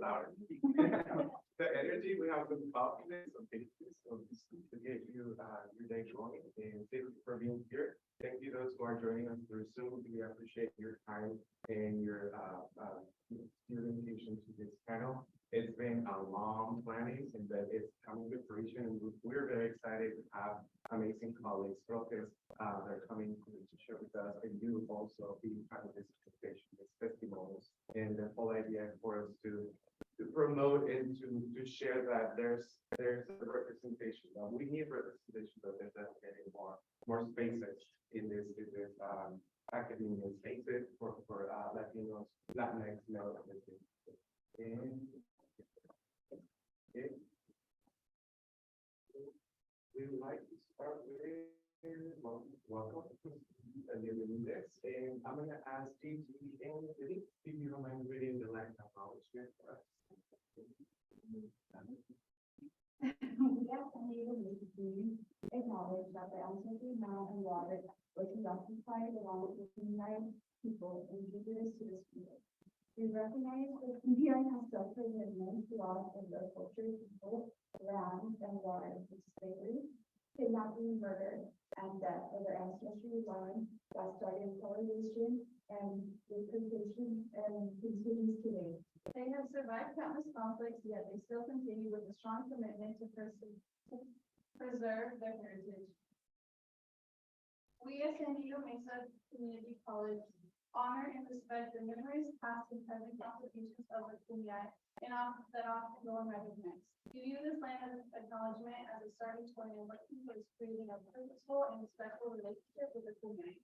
louder. The energy, we have some confidence, some patience, so it's good to get you your day going. And thank you for being here. Thank you those who are joining us through Zoom. We appreciate your time and your dedication to this panel. It's been a long planning and that it's coming to fruition. And we're very excited to have amazing colleagues, professors that are coming to share with us, and you also being part of this presentation, this testimonials, and the whole idea for us to promote and to share that there's a representation. We need representation, but there's definitely more spaces in this academia spaces for Latinos, Latinx, male, and okay. We would like to start with welcome and I'm going to ask Gigi and Lily if you don't mind reading the line acknowledgement for us. We at San Diego Mesa College acknowledge that the ancestral land and water was occupied along with the United people indigenous to this field. We recognize that India has suffered an immense loss of their culture, people, land, and water through slavery, kidnapping, murder, and death of their ancestral land that started colonization and deportation and continues today. They have survived countless conflicts, yet they still continue with a strong commitment to preserve their heritage. We at San Diego Mesa College honor and respect the numerous past and present contributions of the community and that often go unrecognized. We view this land as acknowledgement as a starting point in working towards creating a purposeful and respectful relationship with the community.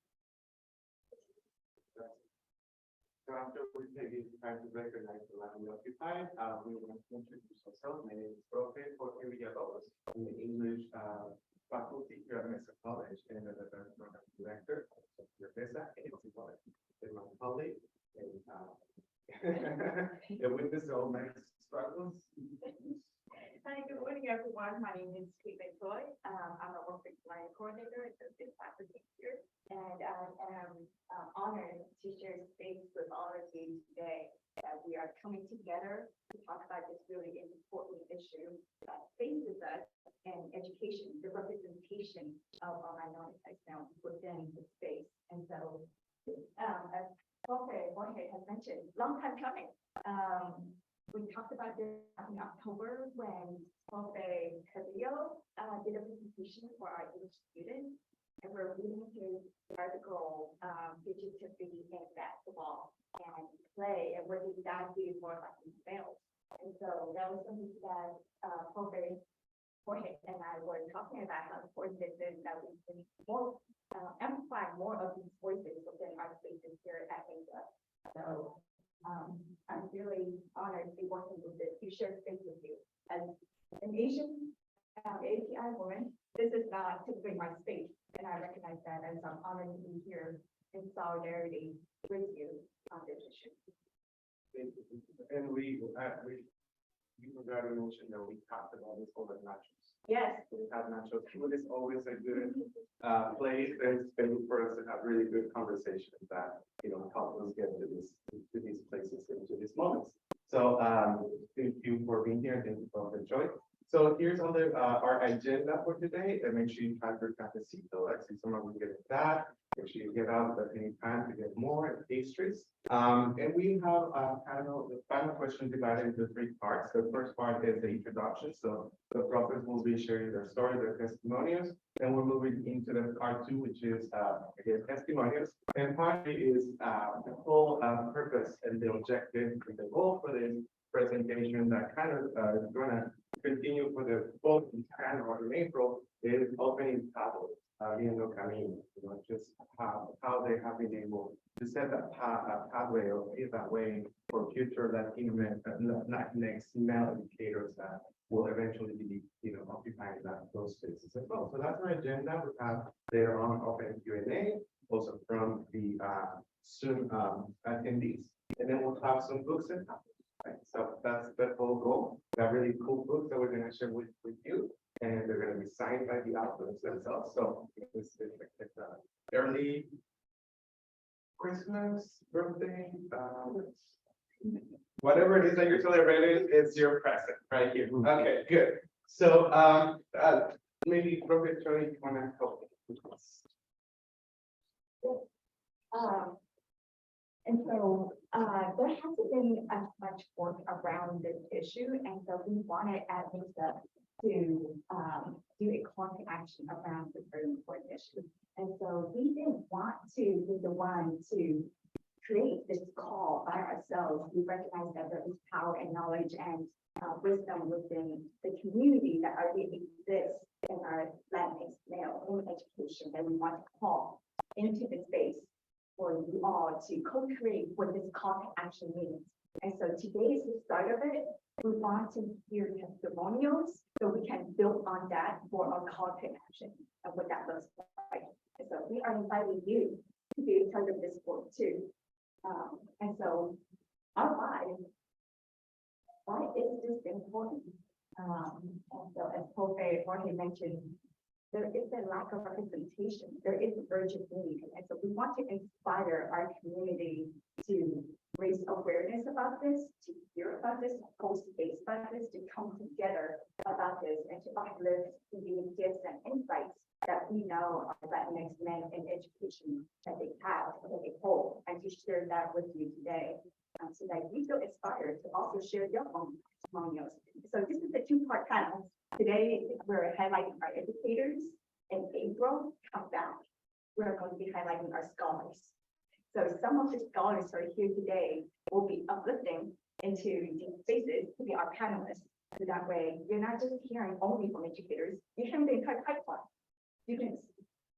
So after we take the time to recognize the land we occupied, we want to introduce ourselves. My name is Profe Jorge Villalobos. I'm the English faculty here at Mesa College and the program director of your Mesa and College. And my colleague and witness all my struggles. Hi, good morning, everyone. My name is Caitlin Choi. I'm a work line coordinator at the faculty here, and I am honored to share space with all of you today. That we are coming together to talk about this really important issue that faces us and education, the representation of our minorities now within the space. And so, as Jorge has mentioned, long time coming. We talked about this in October when Profe Carrillo did a presentation for our English students, and we're reading his article, Creativity in Basketball and Play, and what does that do for Latin males? And so that was something that Profe Jorge and I were talking about how important it is that we can more amplify more of these voices within our spaces here at Mesa. So I'm really honored to be working with this, to share space with you. As an Asian API woman, this is not typically my space, and I recognize that, as I'm honored to be here in solidarity with you on this issue. And we forgot to mention that we talked about this over nachos. Yes. We have nachos. Food is always a good place and space for us to have really good conversations that help us get to these places and to these moments. So thank you for being here. Thank you for the joy. So here's on our agenda for today. And make sure you have your cafecito. I see someone will get that. Make sure you get out at any time to get more pastries. And we have the final question divided into 3 parts. The first part is the introduction. So the prophets will be sharing their story, their testimonials. Then we're moving into the part 2, which is again testimonials. And part 3 is the whole purpose and the objective and the goal for this presentation that kind of is going to continue for the both in January or in April is opening pathways. Abriendo, caminos, just how they have been able to set that pathway or pave that way for future Latinx male educators that will eventually be, occupying those spaces as well. So that's our agenda. We have later on open Q&A, also from the Zoom attendees, and then we'll have some books and topics. Right? So that's the whole goal. We have really cool books that we're going to share with you. And they're going to be signed by the authors themselves. So it's early Christmas, birthday, Whatever it is that you're celebrating, it's your present right here. Okay, good. So, maybe Robert, Tony, you want to help me with this? And so, there hasn't been as much work around this issue, and so we wanted at least to, do a call to action around this very important issue. And so we didn't want to be the one to create this call by ourselves. We recognize that there is power and knowledge and, wisdom within the community that already exists in our Latinx male in education that we want to call into the space for you all to co-create what this call to action means. And so today is the start of it. We want to hear testimonials so we can build on that for our call to action and what that looks like. And so we are inviting you to be a part of this work too. And so our why is this important? And so as Jorge mentioned, there is a lack of representation. There is an urgent need. And so we want to inspire our community to raise awareness about this, to hear about this, to post space about this, to come together about this, and to uplift the gifts and insights that we know are Latinx men in education that they have, that they hold, and to share that with you today. So that you feel inspired to also share your own testimonials. So this is a two-part panel. Today, we're highlighting our educators. In April, come back, we're going to be highlighting our scholars. So some of the scholars who are here today will be uplifting into these spaces to be our panelists. So that way, you're not just hearing only from educators, you're hearing the entire pipeline. Students,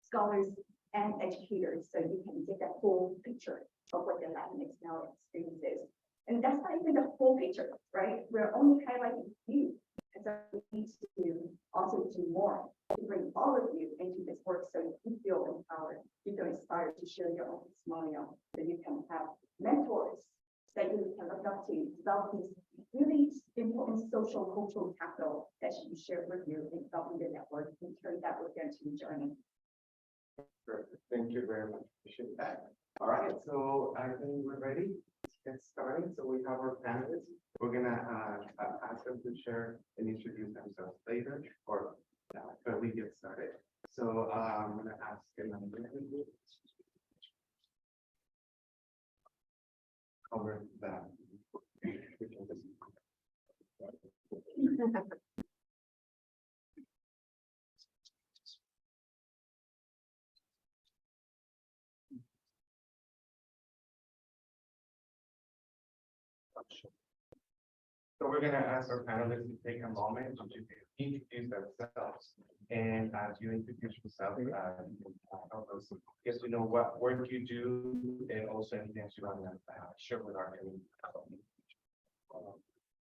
scholars, and educators, so you can get that full picture of what the Latinx now experience is. And that's not even the whole picture, right? We're only highlighting you. And so we need to also do more to bring all of you into this work so you feel empowered, you feel inspired to share your own testimonial, so you can have mentors that you can look up to, develop these really important social cultural capital that should be shared with you in developing your network and turn that with your team journey. Perfect. Thank you very much. Appreciate that. All right, so I think we're ready. Let's get started. So we have our panelists. We're gonna ask them to share and introduce themselves later, or when we get started. So I'm gonna ask them cover that. So we're gonna ask our panelists to take a moment to introduce themselves. And as you introduce yourself, help us get to know what work you do and also anything you want to share with our community.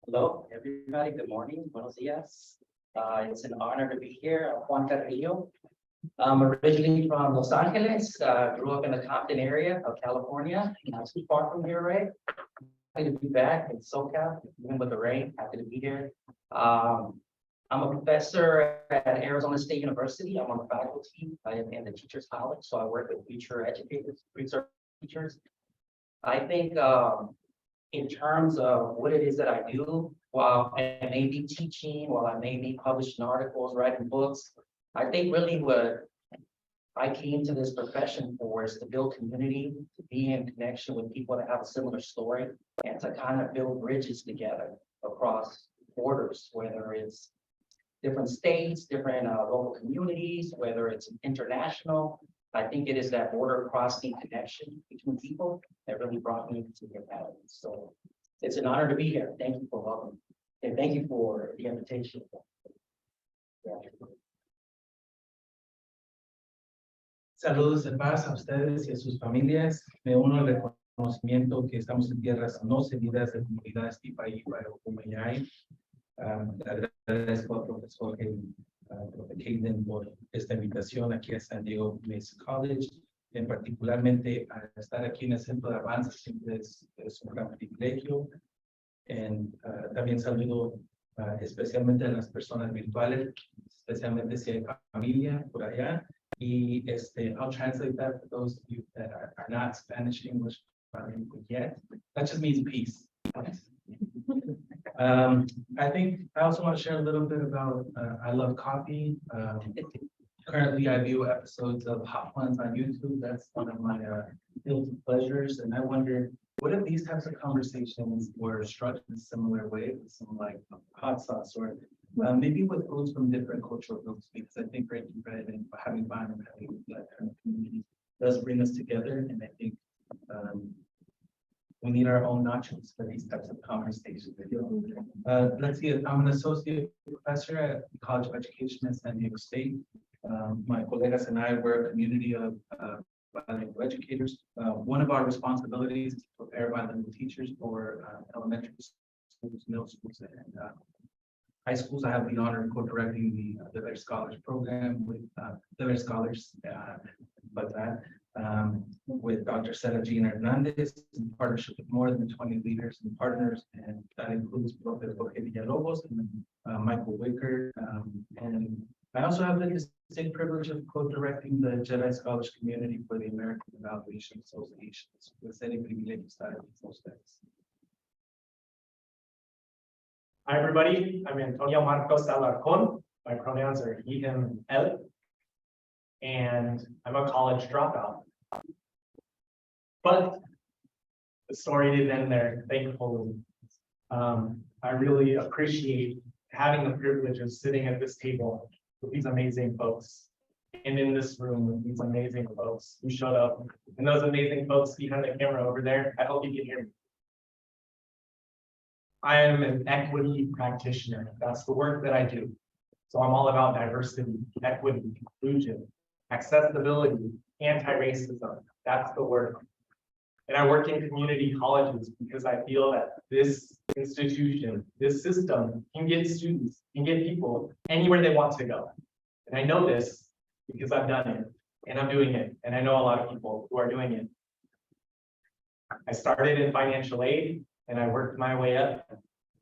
Hello, everybody. Good morning. Buenos dias. It's an honor to be here. I'm Juan Carrillo. I'm originally from Los Angeles. Grew up in the Compton area of California, not too far from here, right? Happy to be back in SoCal, even with the rain. Happy to be here. I'm a professor at Arizona State University. I'm on the faculty in the Teachers College, so I work with future educators, research teachers. I think in terms of what it is that I do, while I may be teaching, while I may be publishing articles, writing books, I think really what I came to this profession for is to build community, to be in connection with people that have a similar story, and to kind of build bridges together across borders, whether it's different states, different local communities, whether it's international. I think it is that border crossing connection between people that really brought me to your panel. So it's an honor to be here. Thank you for welcoming, and thank you for the invitation. Saludos de paz a ustedes y a sus familias. Me uno al reconocimiento que estamos en tierras no cedidas de comunidades tipo Umayay. Agradezco al profesor Hayden por esta invitación aquí a San Diego Mesa College. En particularmente a estar aquí en el centro de avance siempre es un gran privilegio. También saludo especialmente a las personas virtuales, especialmente si hay familia por allá. I'll translate that for those of you that are not Spanish English yet. That just means peace. I think I also want to share a little bit about, I love coffee. Currently I view episodes of Hot Ones on YouTube. That's one of my guilty pleasures. And I wonder, what if these types of conversations were structured in a similar way, with some like hot sauce or maybe with foods from different cultural groups, because I think breaking bread and having fun and having that kind of community does bring us together. And I think we need our own nachos for these types of conversations. Let's see, I'm an associate professor at the College of Education at San Diego State. My colegas and I were a community of bilingual educators. One of our responsibilities is to prepare bilingual teachers for elementary schools, middle schools, and high schools. I have the honor of co-directing the DEBER Scholars program with DEBER Scholars, with Dr. Sara Jean Hernandez in partnership with more than 20 leaders and partners, and that includes Professor Jorge Villalobos and Michael Wicker. And I also have the distinct privilege of co-directing the Jedi Scholars community for the American Evaluation Association. Pues any privilegio estar aquí con ustedes. Hi, everybody. I'm Antonio Marcos Alarcon. My pronouns are he, him, él. And I'm a college dropout. But the story didn't end there, thankfully. I really appreciate having the privilege of sitting at this table with these amazing folks, and in this room with these amazing folks who showed up, and those amazing folks behind the camera over there. I hope you can hear me. I am an equity practitioner. That's the work that I do. So I'm all about diversity, equity, inclusion, accessibility, anti-racism. That's the work. And I work in community colleges because I feel that this institution, this system can get students, can get people anywhere they want to go. And I know this because I've done it and I'm doing it. And I know a lot of people who are doing it. I started in financial aid and I worked my way up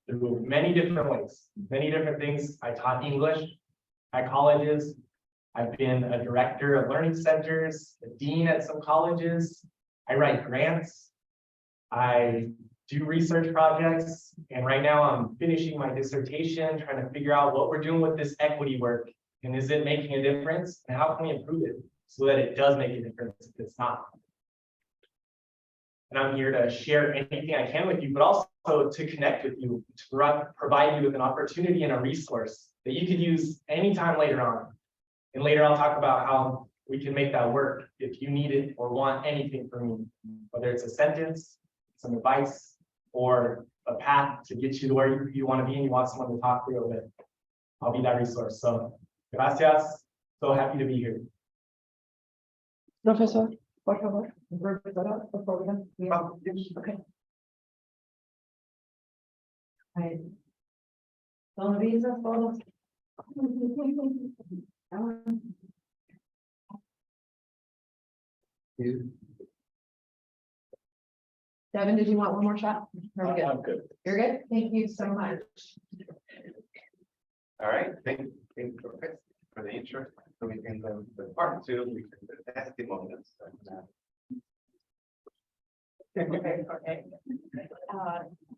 through many different ways, many different things. I taught English at colleges. I've been a director of learning centers, a dean at some colleges. I write grants. I do research projects. And right now I'm finishing my dissertation, trying to figure out what we're doing with this equity work. And is it making a difference? And how can we improve it so that it does make a difference if it's not? And I'm here to share anything I can with you, but also to connect with you, to provide you with an opportunity and a resource that you could use anytime later on. And later I'll talk about how we can make that work if you need it or want anything from me, whether it's a sentence, some advice, or a path to get you to where you want to be and you want someone to talk through it. I'll be that resource. So, gracias. So happy to be here. Profesor, por favor, profesora, por favor. Okay. Right. Sonrisas todos. Devin, did you want one more shot? Are we good? I'm good. You're good? Thank you so much. All right, thank you for the intro. So we can go to part two, we can do the testimonials. Okay.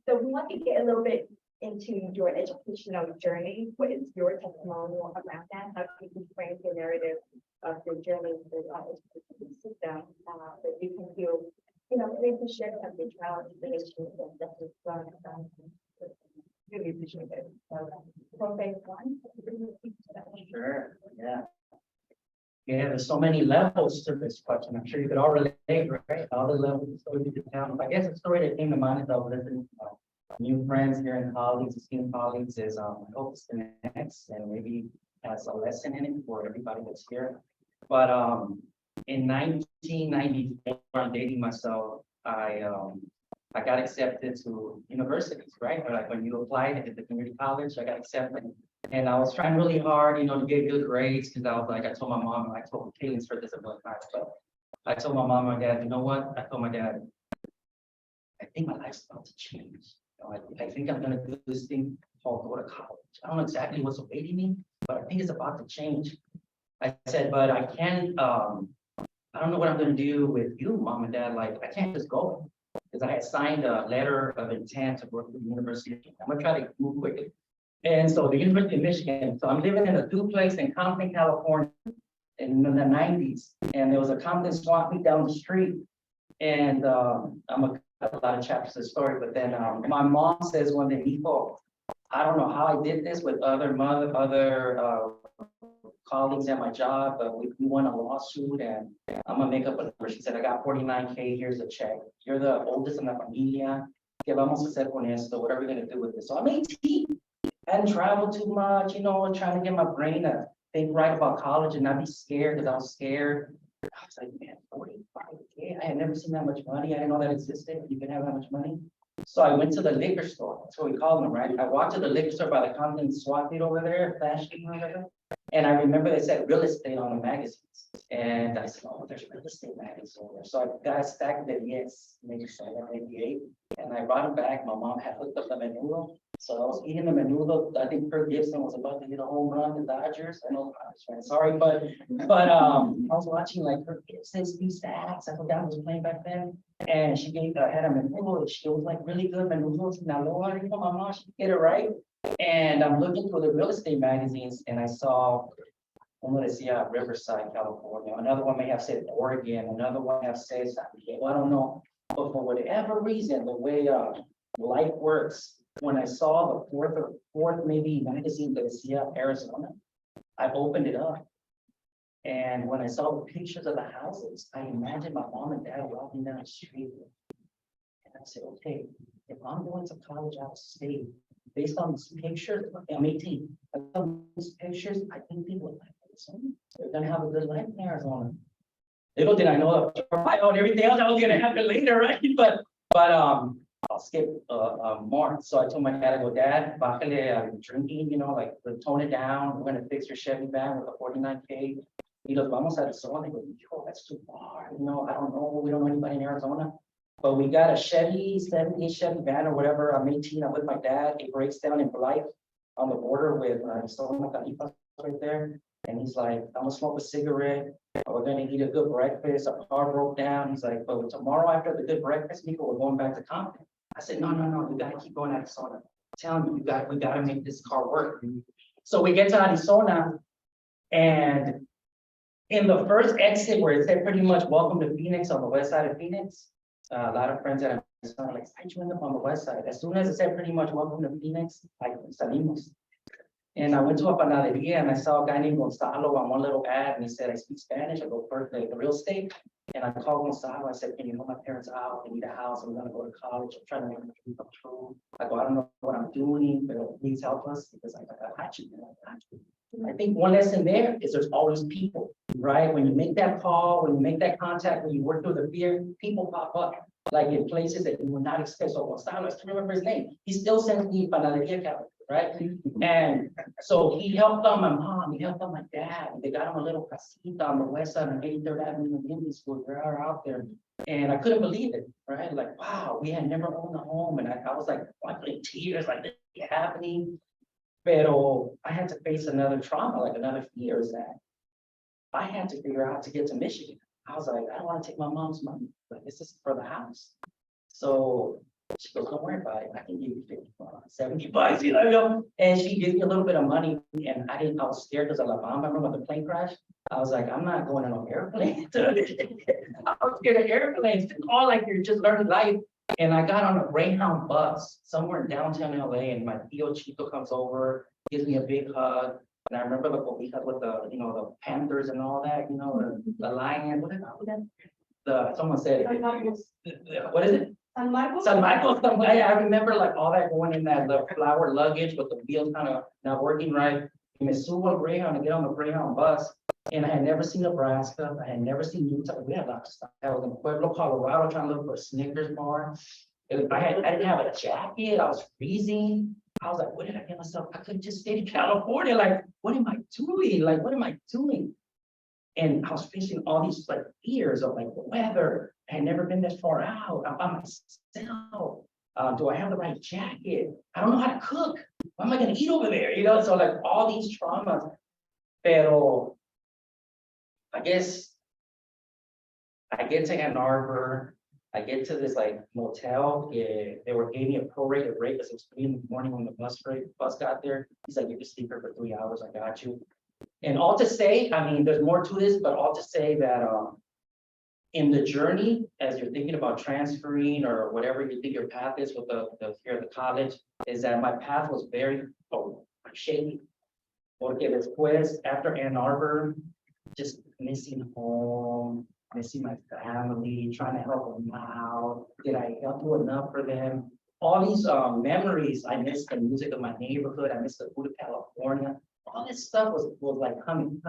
So we want to get a little bit into your educational journey. What is your testimonial around that? How can you frame the narrative of the journey through the education system that you can feel, maybe share some of the challenges and issues and lessons learned. Really appreciate it. So, phase one. Sure, yeah. Yeah, there's so many levels to this question. I'm sure you could all relate, right? All the levels. So you could count. I guess the story that came to mind is I was listening to new friends here and colleagues, esteemed colleagues, is I hope it's the next and maybe has a lesson in it for everybody that's here. But in 1994, I'm dating myself. I got accepted to universities, right? Or like when you applied at the community college, I got accepted. And I was trying really hard, to get good grades because I was like, I told my mom, I told Kaylin for this a million times, but I told my mom and my dad, you know what? I told my dad, I think my life's about to change. I think I'm gonna do this thing called go to college. I don't know exactly what's awaiting me, but I think it's about to change. I said, but I can't, I don't know what I'm gonna do with you, mom and dad. Like, I can't just go. because I had signed a letter of intent to work with the university. I'm gonna try to move quickly. And so the University of Michigan, so I'm living in a duplex in Compton, California in the 90s. And there was a Compton swap meet down the street. And I'm a lot of chapters of the story, but then my mom says one day, Nico, I don't know how I did this with other colleagues at my job, but we won a lawsuit and I'm gonna make up a number. She said, I got 49K, here's a check. You're the oldest in la familia. ¿Qué vamos a hacer con esto? What are we gonna do with this? So I'm 18. I hadn't traveled too much, you know, trying to get my brain to think right about college and not be scared because I was scared. I was like, man, 45K. I had never seen that much money. I didn't know that existed. You can have that much money. So I went to the liquor store. That's what we call them, right? I walked to the liquor store by the Compton swap meet over there, flashing over there. And I remember they said real estate on the magazines. And I said, oh, there's real estate magazines over there. So I got a stack of it, yes, maybe 7, maybe 8. And I brought them back. My mom had hooked up the menudo. So I was eating the menudo. I think Kurt Gibson was about to hit a home run in the Dodgers. I know, sorry, but I was watching like Kurt Gibson's these stacks. I forgot who was playing back then. And she had a menudo. She was like really good menudo. Now, Lord, you know, my mom, she get it right. And I'm looking through the real estate magazines and I saw, I'm gonna see Riverside, California. Another one may have said Oregon. Another one have said San Diego. I don't know. But for whatever reason, the way life works, when I saw the fourth maybe magazine that is Arizona, I opened it up. And when I saw the pictures of the houses, I imagined my mom and dad walking down the street. And I said, okay, if I'm going to college out of state, based on these pictures, I'm 18. Based on these pictures, I think people are like, they're gonna have a good life in Arizona. Little did I know and everything else that was gonna happen later, right? But I'll skip more. So I told my dad, I go, Dad, bájale, I'm drinking, you know, like tone it down. We're gonna fix your Chevy van with a 49K. He goes, vamos a Arizona. I go, yo, that's too far. You know, I don't know. We don't know anybody in Arizona. But we got a Chevy, 78 Chevy van or whatever. I'm 18. I'm with my dad. It breaks down in Blythe on the border with Arizona, right there. And he's like, I'm gonna smoke a cigarette. We're gonna eat a good breakfast. Our car broke down. He's like, but tomorrow after the good breakfast, Nico, we're going back to Compton. I said, no, you gotta keep going to Arizona. Tell me, we gotta make this car work. So we get to Arizona, and in the first exit where it said pretty much welcome to Phoenix on the west side of Phoenix, a lot of friends that are like, I joined up on the west side. As soon as it said pretty much welcome to Phoenix, like salimos. And I went to a panaderia and I saw a guy named Gonzalo on one little ad and he said, I speak Spanish, I go for the real estate. And I called Gonzalo, I said, can you help my parents out? They need a house, I'm gonna go to college, I'm trying to make my dream come true. I go, I don't know what I'm doing, but please help us because I got you. I think one lesson there is there's always people, right? When you make that call, when you make that contact, when you work through the fear, people pop up. Like in places that you would not expect. So Gonzalo, I still remember his name. He still sends me panaderia calendar, right? And so he helped on my mom, he helped on my dad. They got him a little casita on the west side of 83rd Avenue in Indian School. They're out there. And I couldn't believe it, right? Like, wow, we had never owned a home. And I was like in tears, like this is happening. Pero I had to face another trauma, like another fear is that I had to figure out how to get to Michigan. I was like, I don't want to take my mom's money, but this is for the house. So she goes, don't worry about it. I can give you 50, 70 bucks, you know. And she gives me a little bit of money. And I was scared because of La Bamba. Remember when the plane crashed? I was like, I'm not going on an airplane. I was scared of airplanes. It's all like you're just learning life. And I got on a Greyhound bus somewhere in downtown LA, and my Tío Chico comes over, gives me a big hug. And I remember the cobijas with the, you know, the panthers and all that, you know, the lion, what is that? Someone said, what is it? San Marcos? San Marcos, I remember like all that going in that, the flower luggage with the wheels kind of not working right. And me subo a Greyhound and get on the Greyhound bus. And I had never seen Nebraska. I had never seen Utah. We had lots of stuff. I was in Pueblo, Colorado, trying to look for a Snickers bar. I didn't have a jacket. I was freezing. I was like, what did I get myself? I could just stay in California. Like, what am I doing? Like, what am I doing? And I was facing all these like fears of like the weather. I had never been this far out. I'm by myself. Do I have the right jacket? I don't know how to cook. What am I going to eat over there? You know, so like all these traumas. Pero I guess I get to Ann Arbor. I get to this like motel, they were giving me a prorated rate because it was 3 in the morning when the bus got there. He's like, you can sleep here for 3 hours, I got you. And all to say, I mean, there's more to this, but all to say that, in the journey, as you're thinking about transferring or whatever you think your path is with the here at the college, is that my path was very shaky. Porque después, after Ann Arbor, just missing home, missing my family, trying to help them out. Did I help do enough for them? All these memories, I miss the music of my neighborhood, I miss the food of California. All this stuff was like coming.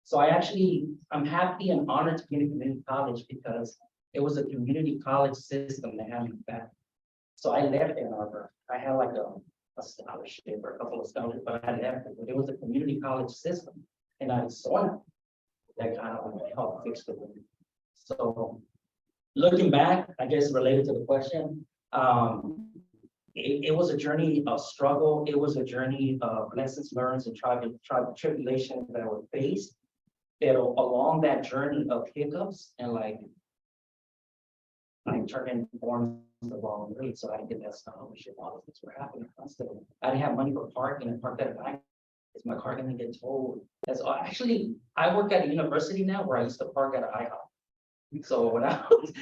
So I'm happy and honored to be in a community college because it was a community college system that had me back. So I left Ann Arbor. I had like a scholarship or a couple of scholarships, but I left it. But it was a community college system. And I saw that kind of helped fix the room. So looking back, I guess related to the question, it was a journey of struggle. It was a journey of lessons learned and tribulations that were faced. Pero along that journey of hiccups and like turning forms the wrong way, so I didn't get that scholarship. All of this were happening constantly. I didn't have money for parking and parked at a bank. Is my car gonna get towed? That's actually, I work at a university now where I used to park at an IHOP. So when I was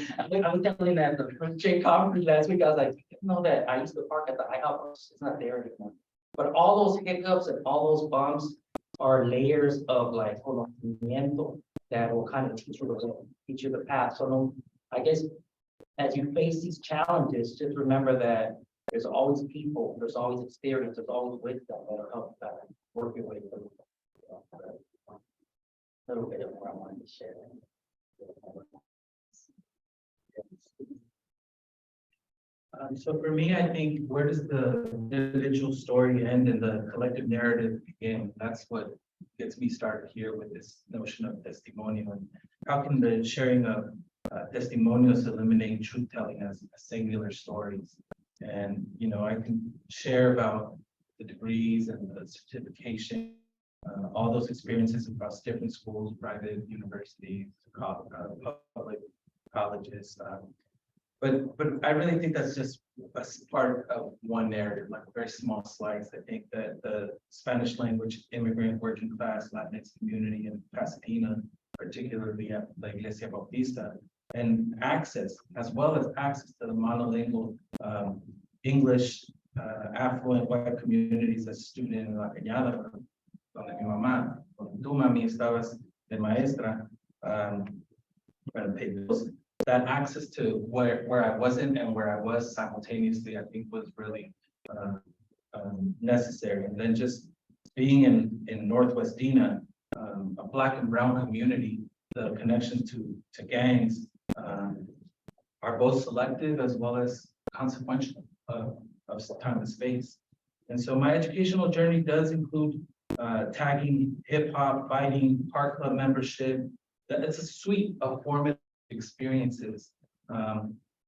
telling that the first J conference last week, I was like, you know that I used to park at the IHOP, it's not there anymore. But all those hiccups and all those bumps are layers of like conocimiento that will kind of teach you the path. So I guess as you face these challenges, just remember that there's always people, there's always experience, there's always wisdom that'll help work your way through. A little bit of what I wanted to share. So for me, I think where does the individual story end and the collective narrative begin? That's what gets me started here with this notion of testimonio. And how can the sharing of testimonios eliminate truth telling as singular stories? And, you know, I can share about the degrees and the certification, all those experiences across different schools, private universities, public colleges. But I really think that's just a part of one narrative, like a very small slice. I think that the Spanish language immigrant working class Latinx community in Pasadena, particularly at La Iglesia Bautista, and access, as well as access to the monolingual English affluent white communities as student in La Cañada, donde mi mamá, donde tu mami estabas de maestra, para pay bills. That access to where I wasn't and where I was simultaneously, I think was really necessary. And then just being in Northwest Dina, a Black and brown community, the connection to gangs are both selective as well as consequential of time and space. And so my educational journey does include tagging, hip hop, fighting, park club membership. It's a suite of formative experiences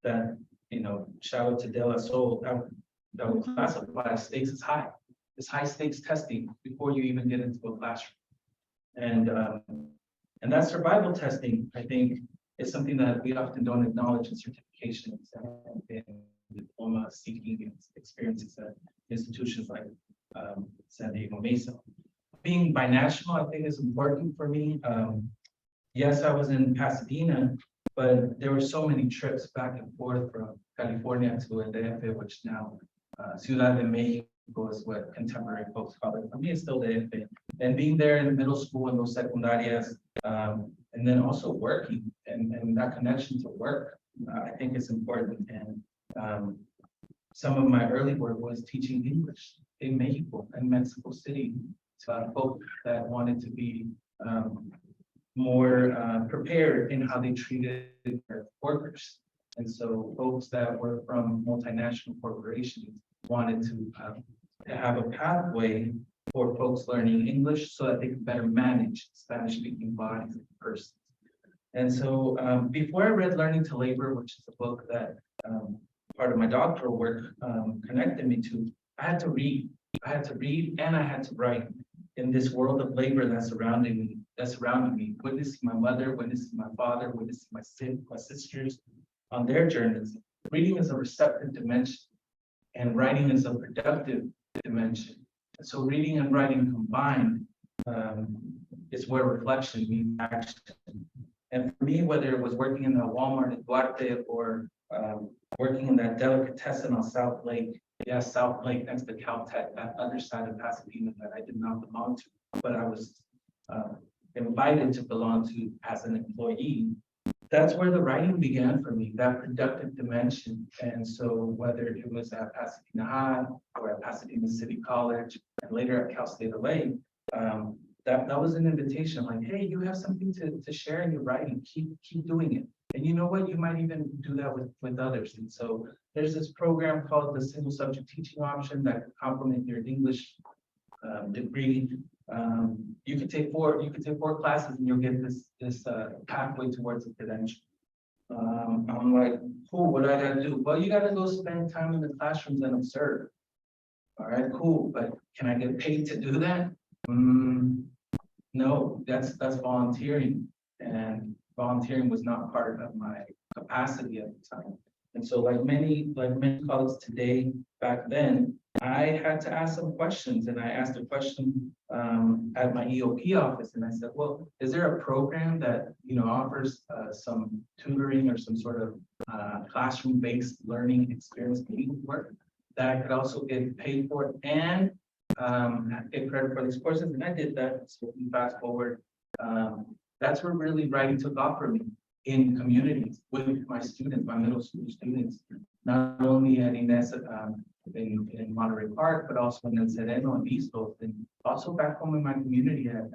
that, you know, shout out to De La Soul, that would classify as stakes as high. It's high stakes testing before you even get into a classroom. And that survival testing, I think, is something that we often don't acknowledge in certifications and in diploma seeking experiences at institutions like San Diego Mesa. Being binational, I think, is important for me. Yes, I was in Pasadena, but there were so many trips back and forth from California to El DF, which now Ciudad de Mexico is what contemporary folks call it. For me, it's still DF. And being there in the middle school and those secundarias, and then also working and that connection to work, I think is important. And some of my early work was teaching English in Mexico and Mexico City to folks that wanted to be more prepared in how they treated their workers. And so folks that were from multinational corporations wanted to have a pathway for folks learning English so that they could better manage Spanish-speaking bodies and persons. And so before I read Learning to Labor, which is a book that part of my doctoral work connected me to, I had to read and I had to write in this world of labor that's surrounding me, witnessing my mother, witnessing my father, witnessing my sisters, on their journeys. Reading is a receptive dimension and writing is a productive dimension. So reading and writing combined is where reflection meets action. And for me, whether it was working in the Walmart in Duarte or working in that delicatessen on South Lake, yes, South Lake next to Caltech, that other side of Pasadena that I did not belong to, but I was invited to belong to as an employee. That's where the writing began for me, that productive dimension. And so whether it was at Pasadena High or at Pasadena City College and later at Cal State LA, that was an invitation like, hey, you have something to share in your writing, keep doing it. And you know what, you might even do that with others. And so there's this program called the single subject teaching option that could complement your English degree. You could take four classes and you'll get this pathway towards a credential. I'm like, cool, what do I gotta do? Well, you gotta go spend time in the classrooms and observe. All right, cool, but can I get paid to do that? No, that's volunteering, and volunteering was not part of my capacity at the time. And so like many colleagues today, back then, I had to ask some questions, and I asked a question at my EOP office, and I said, well, is there a program that, you know, offers some tutoring or some sort of classroom-based learning experience work that I could also get paid for and get credit for these courses? And I did that. So we fast forward. That's where really writing took off for me in communities with my students, my middle school students, not only at Inez in Monterey Park, but also in El Sereno and East Coast, and also back home in my community at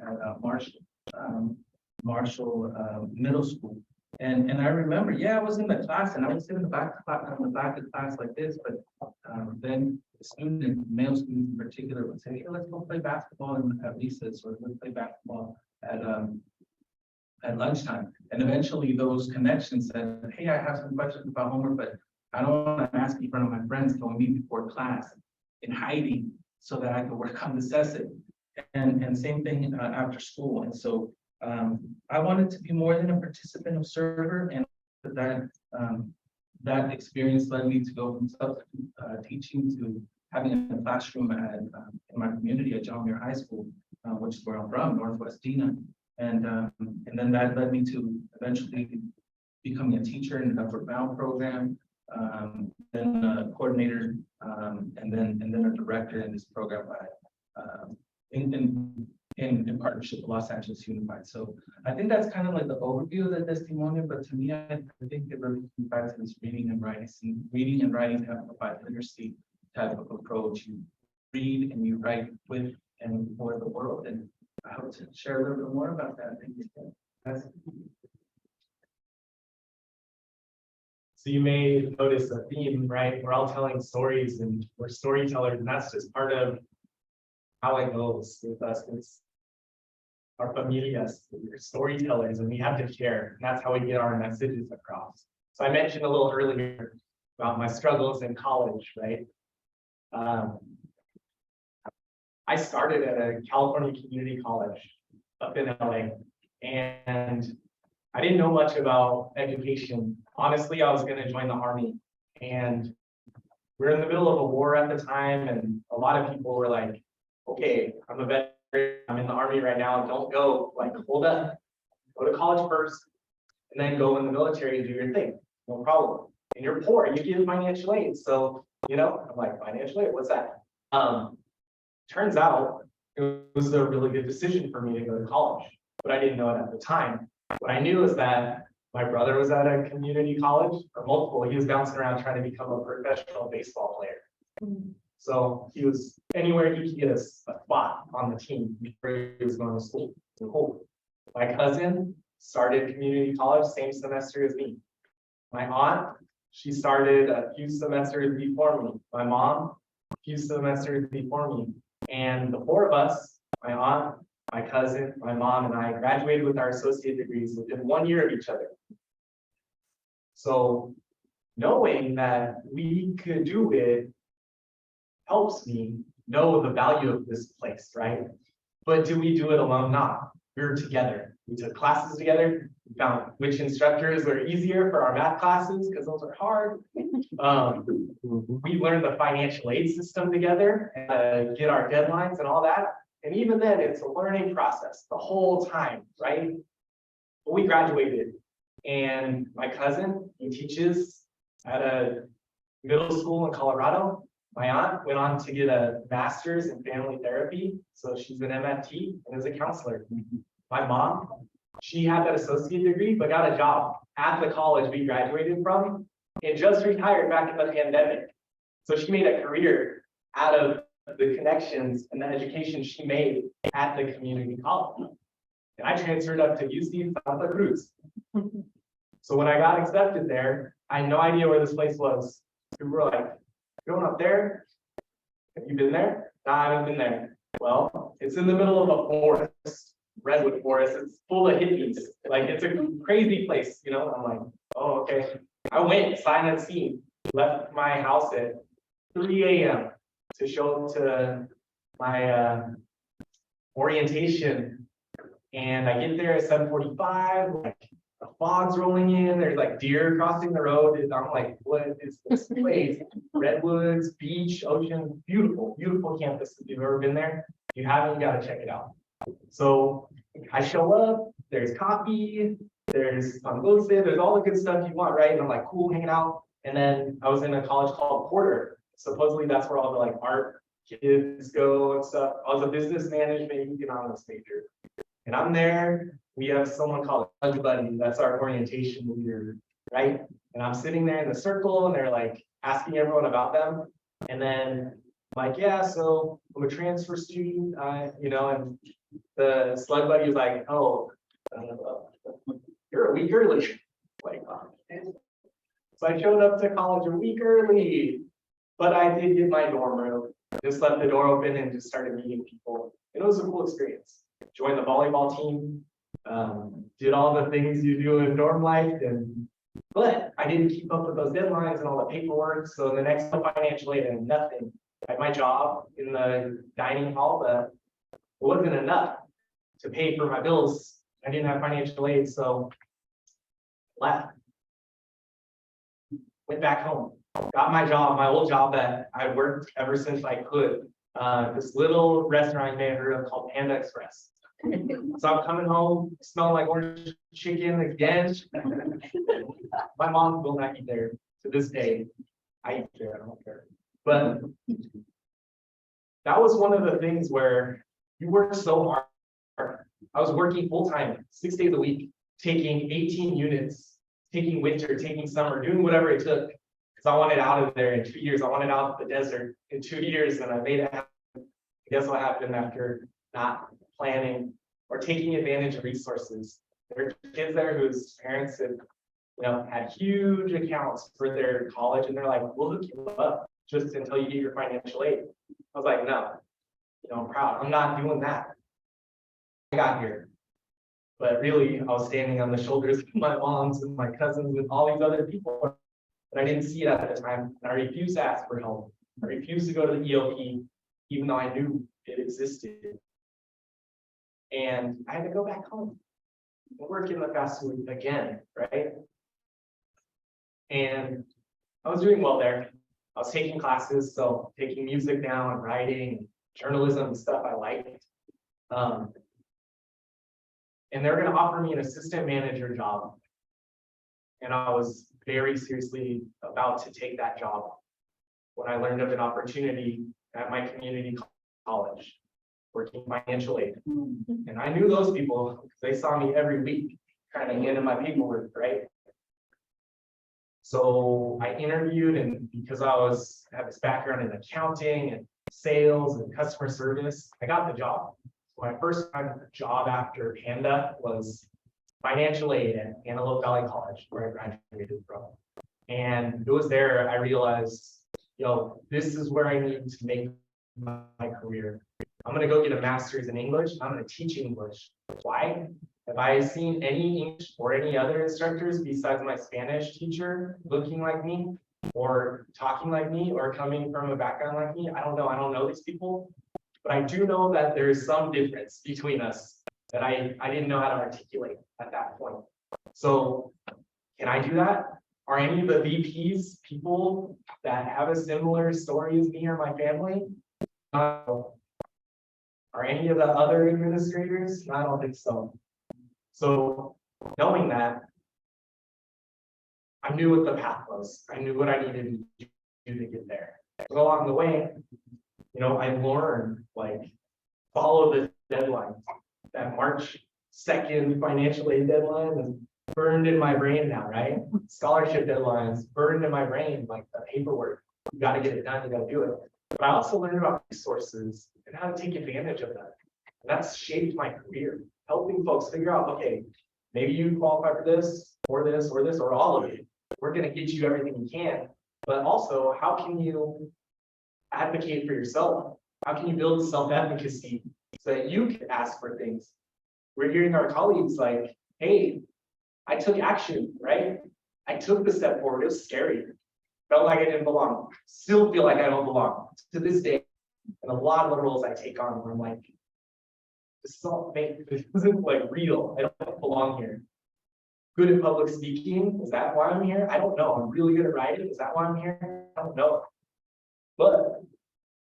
Marshall Middle School. And I remember, yeah, I was in the class and I would sit in the back of the class like this, but then the student, male students in particular, would say, hey, let's go play basketball at recess, or let's play basketball at lunchtime. And eventually those connections said, hey, I have some questions about homework, but I don't want to ask in front of my friends. Can we meet before class in hiding so that I can work on this essay? And same thing after school. And so I wanted to be more than a participant observer, and that experience led me to go from substitute teaching to having a classroom in my community at John Muir High School, which is where I'm from, Northwest Dina. And then that led me to eventually becoming a teacher in the Upward Bound program, then a coordinator, and then a director in this program in partnership with Los Angeles Unified. So I think that's kind of like the overview of the testimonial, but to me, I think it really comes back to this reading and writing to provide literacy type of approach. You read and you write with and for the world. And I hope to share a little bit more about that. Thank you. So you may notice a theme, right? We're all telling stories and we're storytellers, and that's just part of how it goes with us. It's our familias, we're storytellers, and we have to share. And that's how we get our messages across. So I mentioned a little earlier about my struggles in college, right? I started at a California community college up in LA, and I didn't know much about education. Honestly, I was going to join the Army, and we were in the middle of a war at the time, and a lot of people were like, okay, I'm a veteran, I'm in the Army right now, don't go. Like, hold up, go to college first, and then go in the military and do your thing, no problem. And you're poor, you give financial aid, so, you know, I'm like, financial aid, what's that? Turns out it was a really good decision for me to go to college, but I didn't know it at the time. What I knew is that my brother was at a community college, or multiple. He was bouncing around trying to become a professional baseball player. So he was anywhere he could get a spot on the team before he was going to school. Cool. My cousin started community college same semester as me. My aunt, she started a few semesters before me. My mom, a few semesters before me. And the four of us, my aunt, my cousin, my mom, and I graduated with our associate degrees within 1 year of each other. So knowing that we could do it helps me know the value of this place, right? But do we do it alone? Not. We're together. We took classes together, we found which instructors were easier for our math classes, because those are hard. We learned the financial aid system together, get our deadlines and all that. And even then, it's a learning process the whole time, right? But we graduated, and my cousin, he teaches at a middle school in Colorado. My aunt went on to get a master's in family therapy, so she's an MFT and is a counselor. My mom, she had that associate degree, but got a job at the college we graduated from and just retired back in the pandemic. So she made a career out of the connections and the education she made at the community college. And I transferred up to UC Santa Cruz. So when I got accepted there, I had no idea where this place was. People were like, "Going up there? Have you been there?" "No, I haven't been there." "Well, it's in the middle of a forest. Redwood forest. It's full of hippies. Like, it's a crazy place, you know." I'm like, "Oh, okay." I went, signed and seen, left my house at 3 a.m. to show up to my orientation. And I get there at 7:45, like the fog's rolling in, there's like deer crossing the road. And I'm like, what is this place? Redwoods, beach, ocean, beautiful, beautiful campus. If you've ever been there, if you haven't, you gotta check it out. So I show up, there's coffee, there's dulce, there's all the good stuff you want, right? And I'm like, cool, hanging out. And then I was in a college called Porter. Supposedly that's where all the like art kids go and stuff. I was a business management economics major. And I'm there, we have someone called Lunch Buddy, that's our orientation leader, right? And I'm sitting there in the circle and they're like asking everyone about them. And then I'm like, yeah, so I'm a transfer student, you know, and the slug buddy was like, "Oh, you're a week early." Like, so I showed up to college a week early, but I did get my dorm room, just left the door open and just started meeting people. And it was a cool experience. Joined the volleyball team, did all the things you do in dorm life, but I didn't keep up with those deadlines and all the paperwork. So the next financial aid and nothing. I had my job in the dining hall, but it wasn't enough to pay for my bills. I didn't have financial aid, so left. Went back home, got my job, my old job that I worked ever since I could. This little restaurant in Abriendo called Panda Express. So I'm coming home, smelling like orange chicken again. My mom will not eat there to this day. I eat there, I don't care. But that was one of the things where you work so hard. I was working full-time, 6 days a week, taking 18 units, taking winter, taking summer, doing whatever it took. Because I wanted out of there in 2 years. I wanted out of the desert in 2 years, and I made it happen. Guess what happened after not planning or taking advantage of resources? There are kids there whose parents had, you know, had huge accounts for their college, and they're like, "We'll hook you up just until you get your financial aid." I was like, "No, you know, I'm proud. I'm not doing that." I got here, but really, I was standing on the shoulders of my moms and my cousins and all these other people, but I didn't see it at the time. And I refused to ask for help. I refused to go to the EOP, even though I knew it existed. And I had to go back home and work in the fast food again, right? And I was doing well there. I was taking classes, so taking music now and writing, journalism and stuff I liked. And they're going to offer me an assistant manager job. And I was very seriously about to take that job when I learned of an opportunity at my community college, working financial aid. And I knew those people because they saw me every week trying to hand in my paperwork, right? So I interviewed, and because I had this background in accounting and sales and customer service, I got the job. So my first job after Panda was financial aid at Antelope Valley College, where I graduated from. And it was there I realized, yo, this is where I need to make my career. I'm gonna go get a master's in English. I'm gonna teach English. Why? Have I seen any English or any other instructors besides my Spanish teacher looking like me or talking like me or coming from a background like me? I don't know. I don't know these people, but I do know that there is some difference between us. that I didn't know how to articulate at that point. So can I do that? Are any of the VPs people that have a similar story as me or my family? No. Are any of the other administrators? I don't think so. So knowing that, I knew what the path was. I knew what I needed to do to get there. But along the way, you know, I learned like follow the deadlines. That March 2nd financial aid deadline is burned in my brain now, right? Scholarship deadlines burned in my brain, like the paperwork. You got to get it done. You got to do it. But I also learned about resources and how to take advantage of that. And that's shaped my career, helping folks figure out, okay, maybe you qualify for this, or this, or this, or all of it. We're going to get you everything you can. But also, how can you advocate for yourself? How can you build self-advocacy so that you can ask for things? We're hearing our colleagues like, hey, I took action, right? I took the step forward. It was scary. Felt like I didn't belong. Still feel like I don't belong to this day. And a lot of the roles I take on, where I'm like, this is all fake. This isn't like real. I don't belong here. Good at public speaking. Is that why I'm here? I don't know. I'm really good at writing. Is that why I'm here? I don't know. But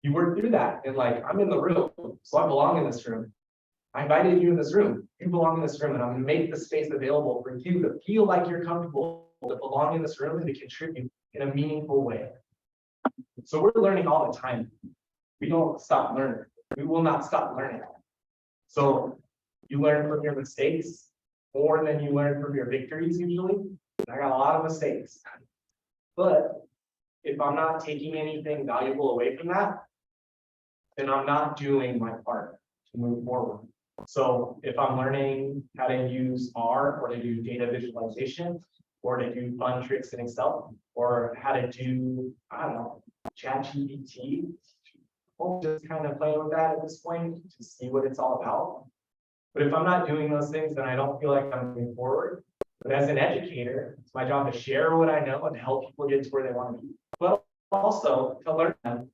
you work through that and like, I'm in the room, so I belong in this room. I invited you in this room. You belong in this room, and I'm gonna make the space available for you to feel like you're comfortable to belong in this room and to contribute in a meaningful way. So we're learning all the time. We don't stop learning. We will not stop learning. So you learn from your mistakes more than you learn from your victories usually. I got a lot of mistakes. But if I'm not taking anything valuable away from that, then I'm not doing my part to move forward. So if I'm learning how to use R or to do data visualization or to do fun tricks in Excel or how to do, I don't know, ChatGPT, we'll just kind of play with that at this point to see what it's all about. But if I'm not doing those things, then I don't feel like I'm moving forward. But as an educator, it's my job to share what I know and help people get to where they want to be. But also to learn them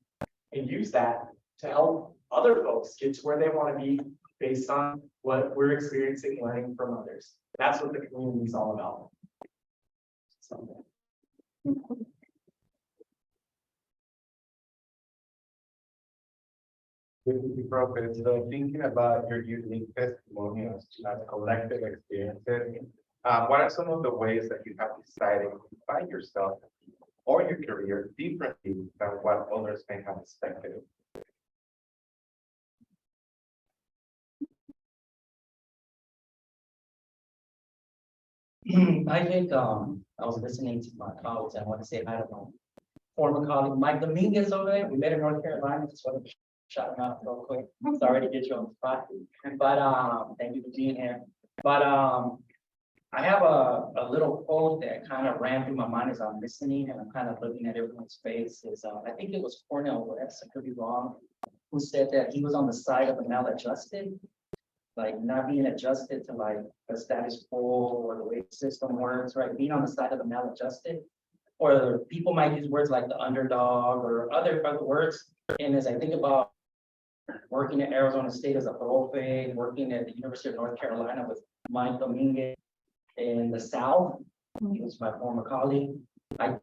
and use that to help other folks get to where they want to be based on what we're experiencing, learning from others. That's what the community is all about. So. So thinking about your unique testimonials as collective experiences, what are some of the ways that you have decided to find yourself or your career differently than what others may have expected? I think I was listening to my colleagues. I want to say hi to my former colleague, Mike Dominguez over there. We met in North Carolina. Just want to shout him out real quick. Sorry to get you on the spot, but thank you for being here. But I have a little quote that kind of ran through my mind as I'm listening, and I'm kind of looking at everyone's faces. I think it was Cornel West, I could be wrong, who said that he was on the side of the maladjusted, like not being adjusted to like the status quo or the way the system works, right? Being on the side of the maladjusted, or people might use words like the underdog or other words. And as I think about working at Arizona State as a profe, working at the University of North Carolina with Mike Dominguez in the South, he was my former colleague. I'm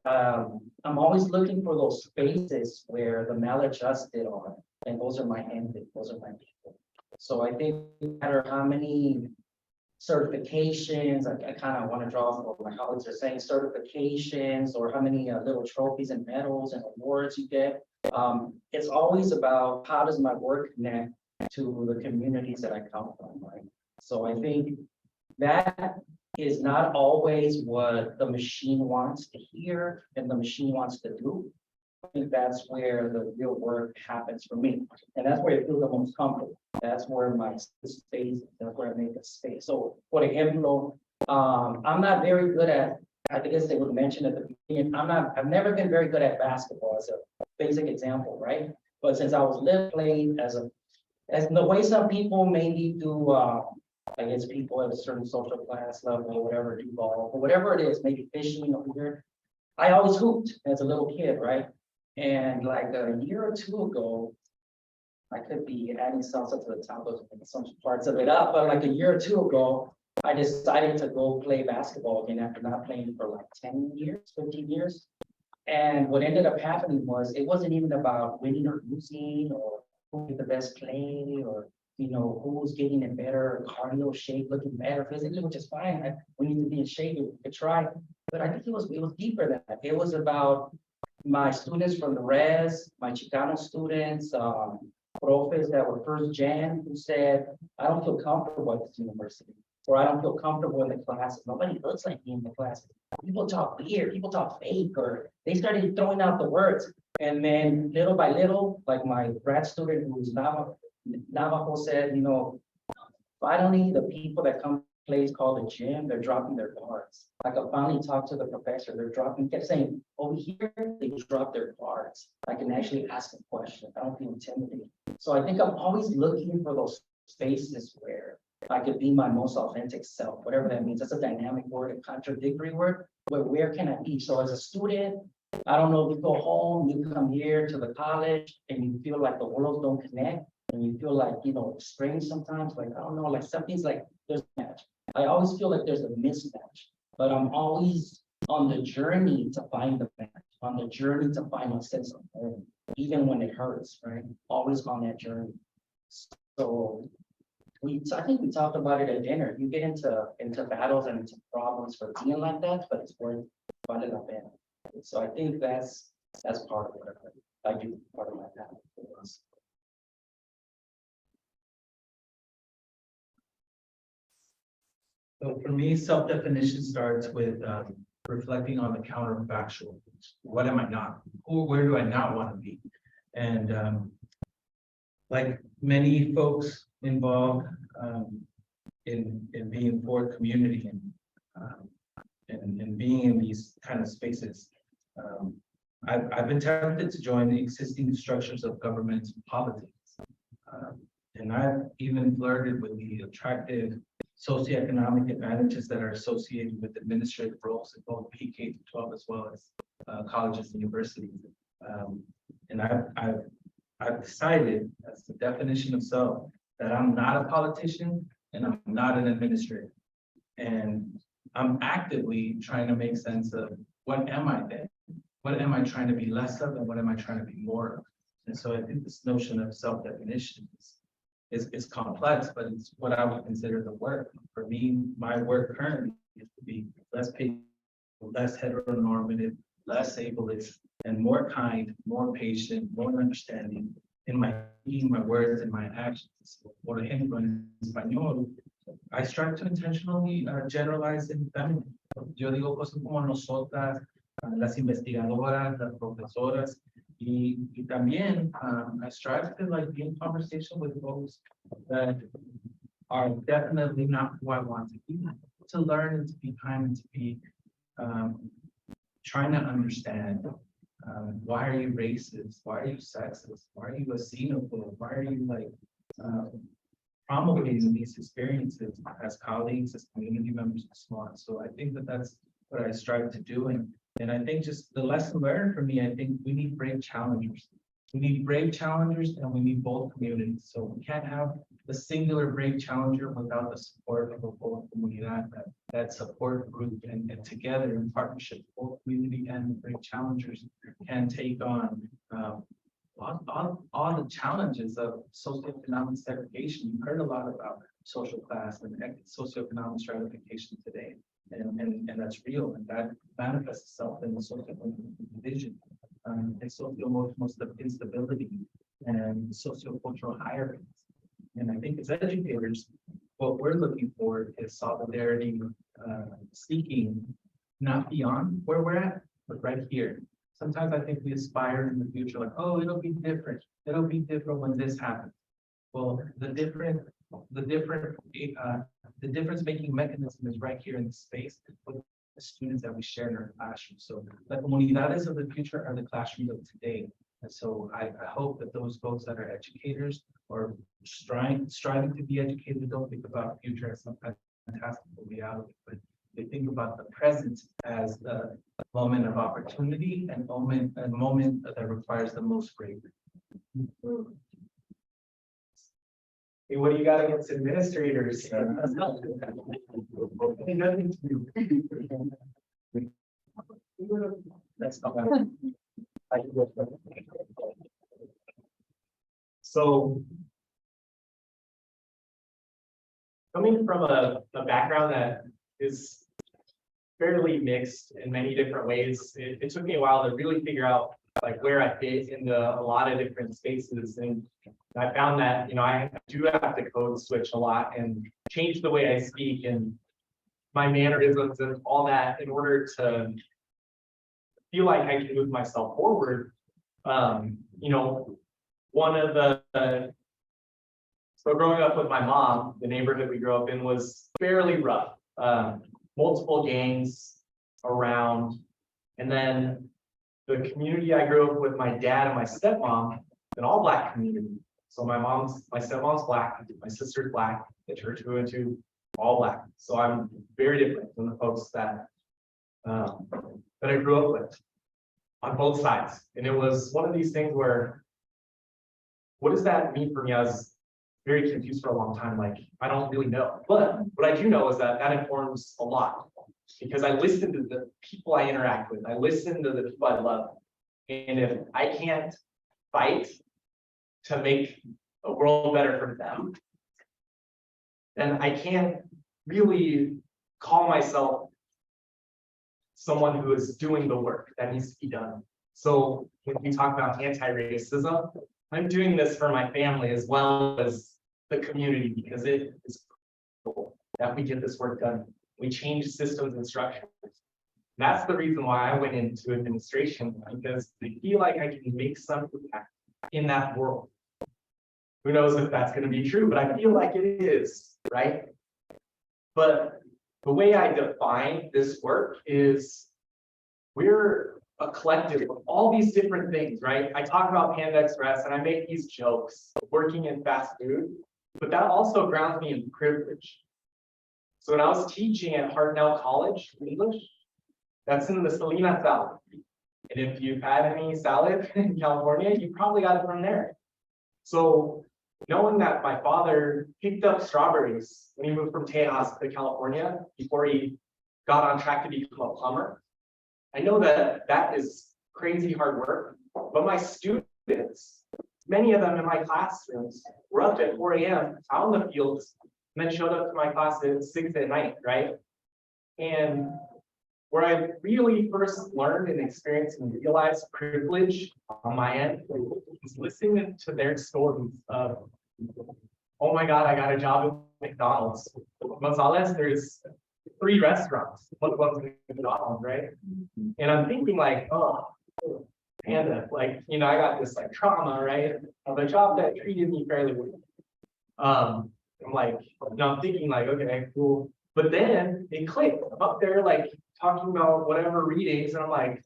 always looking for those spaces where the maladjusted are, and those are my handpicked, those are my people. So I think no matter how many certifications, I kind of want to draw from what my colleagues are saying, certifications, or how many little trophies and medals and awards you get. It's always about how does my work connect to the communities that I come from, right? So I think that is not always what the machine wants to hear and the machine wants to do. I think that's where the real work happens for me. And that's where I feel the most comfortable. That's where my space, that's where I make a space. So for example, I'm not very good at, I guess they would mention at the beginning, I've never been very good at basketball as a basic example, right? But since I was playing as the way some people maybe do, I guess people at a certain social class level or whatever, do ball, or whatever it is, maybe fishing over here. I always hooped as a little kid, right? And like a year or two ago, I could be adding salsa to the top of some parts of it up, but like a year or two ago, I decided to go play basketball again after not playing for like 10 years, 15 years. And what ended up happening was it wasn't even about winning or losing or who did the best play or, who was getting in better cardio shape, looking better physically, which is fine. We need to be in shape to try. But I think it was deeper than that. It was about my students from the res, my Chicano students, profs that were first gen who said, I don't feel comfortable at this university, or I don't feel comfortable in the classes. Nobody looks like me in the classes. People talk weird, people talk fake, or they started throwing out the words. And then little by little, like my grad student who's Navajo said, finally the people that come to a place called the gym, they're dropping their guards. Like I finally talked to the professor, kept saying, over here, they drop their guards. I can actually ask a question. I don't feel intimidated. So I think I'm always looking for those spaces where I could be my most authentic self, whatever that means. That's a dynamic word, a contradictory word, but where can I be? So as a student, I don't know, if you go home, you come here to the college and you feel like the worlds don't connect and you feel like, strange sometimes, like, I don't know, like something's like, there's a match. I always feel like there's a mismatch, but I'm always on the journey to find the match, on the journey to find my sense of home, even when it hurts, right? Always on that journey. So I think we talked about it at dinner. You get into battles and into problems for being like that, but it's worth finding a band. So I think that's part of what I do, part of my path. So for me, self-definition starts with reflecting on the counterfactual. What am I not? Where do I not want to be? And like many folks involved in being for community and being in these kind of spaces, I've been tempted to join the existing structures of government politics. And I've even flirted with the attractive socioeconomic advantages that are associated with administrative roles in both PK to 12 as well as colleges and universities. And I've decided, as the definition of self, that I'm not a politician and I'm not an administrator. And I'm actively trying to make sense of what am I then? What am I trying to be less of and what am I trying to be more of? And so I think this notion of self-definition is complex, but it's what I would consider the work. For me, my work currently is to be less patient, less heteronormative, less ableist, and more kind, more patient, more understanding in my words and my actions. Por ejemplo, en español, I strive to intentionally generalize in feminine. Yo digo cosas como nosotras, las investigadoras, las profesoras, y también I strive to be in conversation with folks that are definitely not who I want to be, to learn and to be kind and to be trying to understand why are you racist, why are you sexist, why are you a xenophobe, why are you promulgating these experiences as colleagues, as community members, and so on. So I think that's what I strive to do. And I think just the lesson learned for me, I think we need brave challengers. We need brave challengers and we need both communities. So we can't have the singular brave challenger without the support of a whole comunidad, that support group, and together in partnership, both community and the brave challengers can take on all the challenges of socioeconomic segregation. You heard a lot about social class and socioeconomic stratification today. And that's real, and that manifests itself in the social division, and socio-emotional instability and sociocultural hierarchies. And I think as educators, what we're looking for is solidarity, seeking not beyond where we're at, but right here. Sometimes I think we aspire in the future, like, oh, it'll be different. It'll be different when this happens. Well, the difference-making mechanism is right here in the space with the students that we share in our classroom. So the comunidades of the future are the classrooms of today. And so I hope that those folks that are educators or striving to be educated don't think about the future as some fantastical reality, but they think about the present as a moment of opportunity and a moment that requires the most bravery. Hey, what do you got against administrators? Nothing to do. That's not. So. Coming from a background that is fairly mixed in many different ways, it took me a while to really figure out like where I fit into a lot of different spaces. And I found that, you know, I do have to code switch a lot and change the way I speak and my mannerisms and all that in order to feel like I can move myself forward. You know, one of the so growing up with my mom, the neighborhood we grew up in was fairly rough. Multiple gangs around. And then the community I grew up with my dad and my stepmom, an all black community. So my stepmom's black, my sister's black, the church we went to, all black. So I'm very different than the folks that I grew up with on both sides. And it was one of these things where, what does that mean for me? I was very confused for a long time. Like, I don't really know. But what I do know is that informs a lot because I listen to the people I interact with. I listen to the people I love. And if I can't fight to make a world better for them, then I can't really call myself someone who is doing the work that needs to be done. So when we talk about anti-racism, I'm doing this for my family as well as the community because it is cool that we get this work done. We change systems and structures. That's the reason why I went into administration, because I feel like I can make some impact in that world. Who knows if that's going to be true, but I feel like it is, right? But the way I define this work is we're a collective of all these different things, right? I talk about Panda Express and I make these jokes working in fast food, but that also grounds me in privilege. So when I was teaching at Hartnell College, English, that's in the Salinas Valley. And if you've had any salad in California, you probably got it from there. So knowing that my father picked up strawberries when he moved from Tejas to California before he got on track to become a plumber, I know that that is crazy hard work, but my students, many of them in my classrooms, were up at 4 a.m. out in the fields and then showed up to my class at 6 at night, right? And where I really first learned and experienced and realized privilege on my end was listening to their stories of, oh my God, I got a job at McDonald's. Gonzalez, there's 3 restaurants. One of them's McDonald's, right? And I'm thinking like, oh, Panda, like, you know, I got this like trauma, right? Of a job that treated me fairly well. I'm like, you know, I'm thinking like, okay, cool. But then it clicked. I'm up there like talking about whatever readings, and I'm like,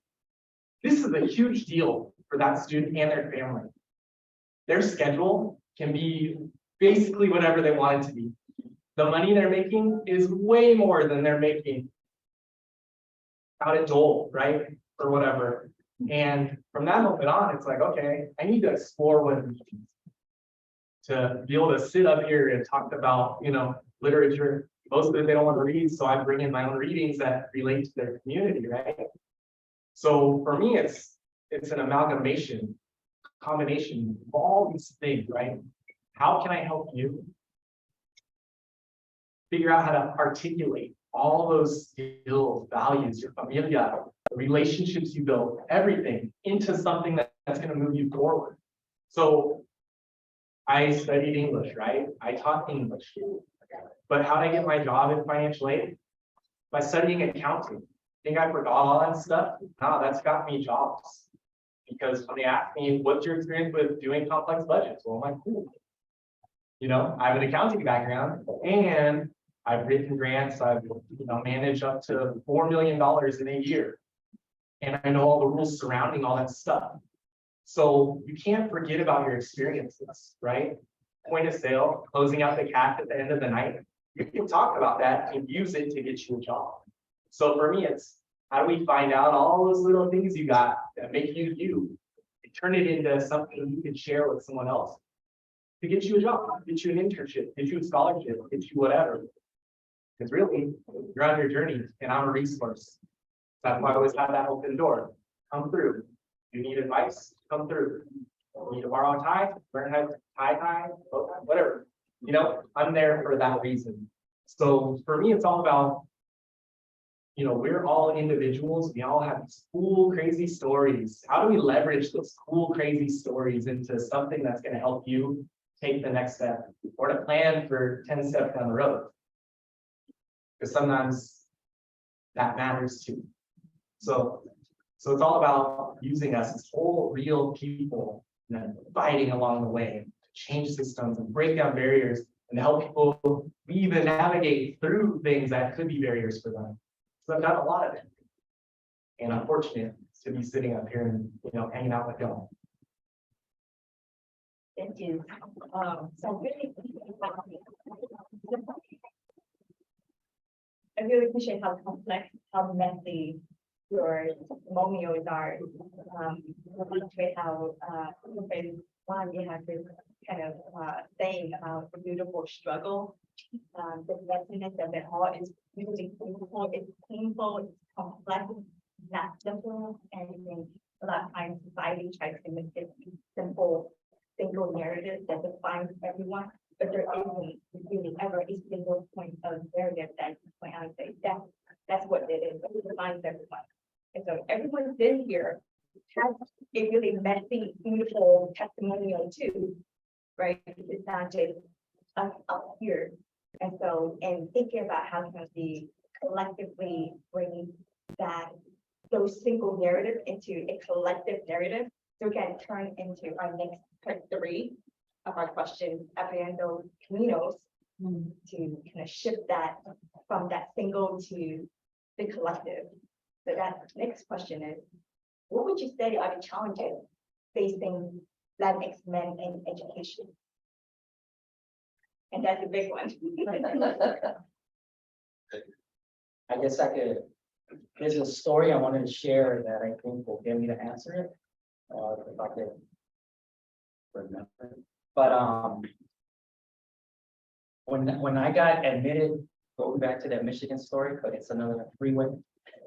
this is a huge deal for that student and their family. Their schedule can be basically whatever they want it to be. The money they're making is way more than they're making out at Dole, right? Or whatever. And from that moment on, it's like, okay, I need to explore what it means to be able to sit up here and talk about, you know, literature. Most of it they don't want to read, so I bring in my own readings that relate to their community, right? So for me, it's an amalgamation, combination of all these things, right? How can I help you figure out how to articulate all those skills, values, your familia, the relationships you build, everything into something that's going to move you forward? So I studied English, right? I taught English. But how did I get my job in financial aid? By studying accounting. Think I forgot all that stuff? No, that's got me jobs. Because when they ask me, what's your experience with doing complex budgets? Well, I'm like, cool. You know, I have an accounting background and I've written grants. I've managed up to $4 million in a year. And I know all the rules surrounding all that stuff. So you can't forget about your experiences, right? Point of sale, closing out the cash at the end of the night. You can talk about that and use it to get you a job. So for me, it's how do we find out all those little things you got that make you you and turn it into something you can share with someone else. to get you a job, get you an internship, get you a scholarship, get you whatever. Because really, you're on your journey and I'm a resource. That's why I always have that open door. Come through. You need advice, come through. You need to borrow a tie, learn how to tie, bow tie, whatever. You know, I'm there for that reason. So for me, it's all about, you know, we're all individuals. We all have these cool, crazy stories. How do we leverage those cool, crazy stories into something that's going to help you take the next step or to plan for 10 steps down the road? Because sometimes that matters too. So it's all about using us as whole, real people and then fighting along the way to change systems and break down barriers and help people even navigate through things that could be barriers for them. So I've done a lot of it. And I'm fortunate to be sitting up here and, you know, hanging out with y'all. Thank you. So really, I really appreciate how complex, how messy your testimonials are. Appreciate how, one, you have this kind of saying about the beautiful struggle. The messiness of it all is really painful, it's complex, not simple, and a lot of times society tries to make this simple, single narrative that defines everyone, but there isn't really ever a single point of narrative that point out and say that's what it is, it defines everyone. And so everyone's been here has a really messy, beautiful testimonial too, right? It's not just us up here. And so, and thinking about how can we collectively bring those single narrative into a collective narrative, so we can turn into our next part 3 of our question, Abriendo, caminos, to kind of shift that from that single to the collective. So that next question is, what would you say are the challenges facing Latinx men in education? And that's a big one. I guess I could, there's a story I wanted to share that I think will get me to answer it. If I could remember. But when I got admitted, going back to that Michigan story, but it's another freeway.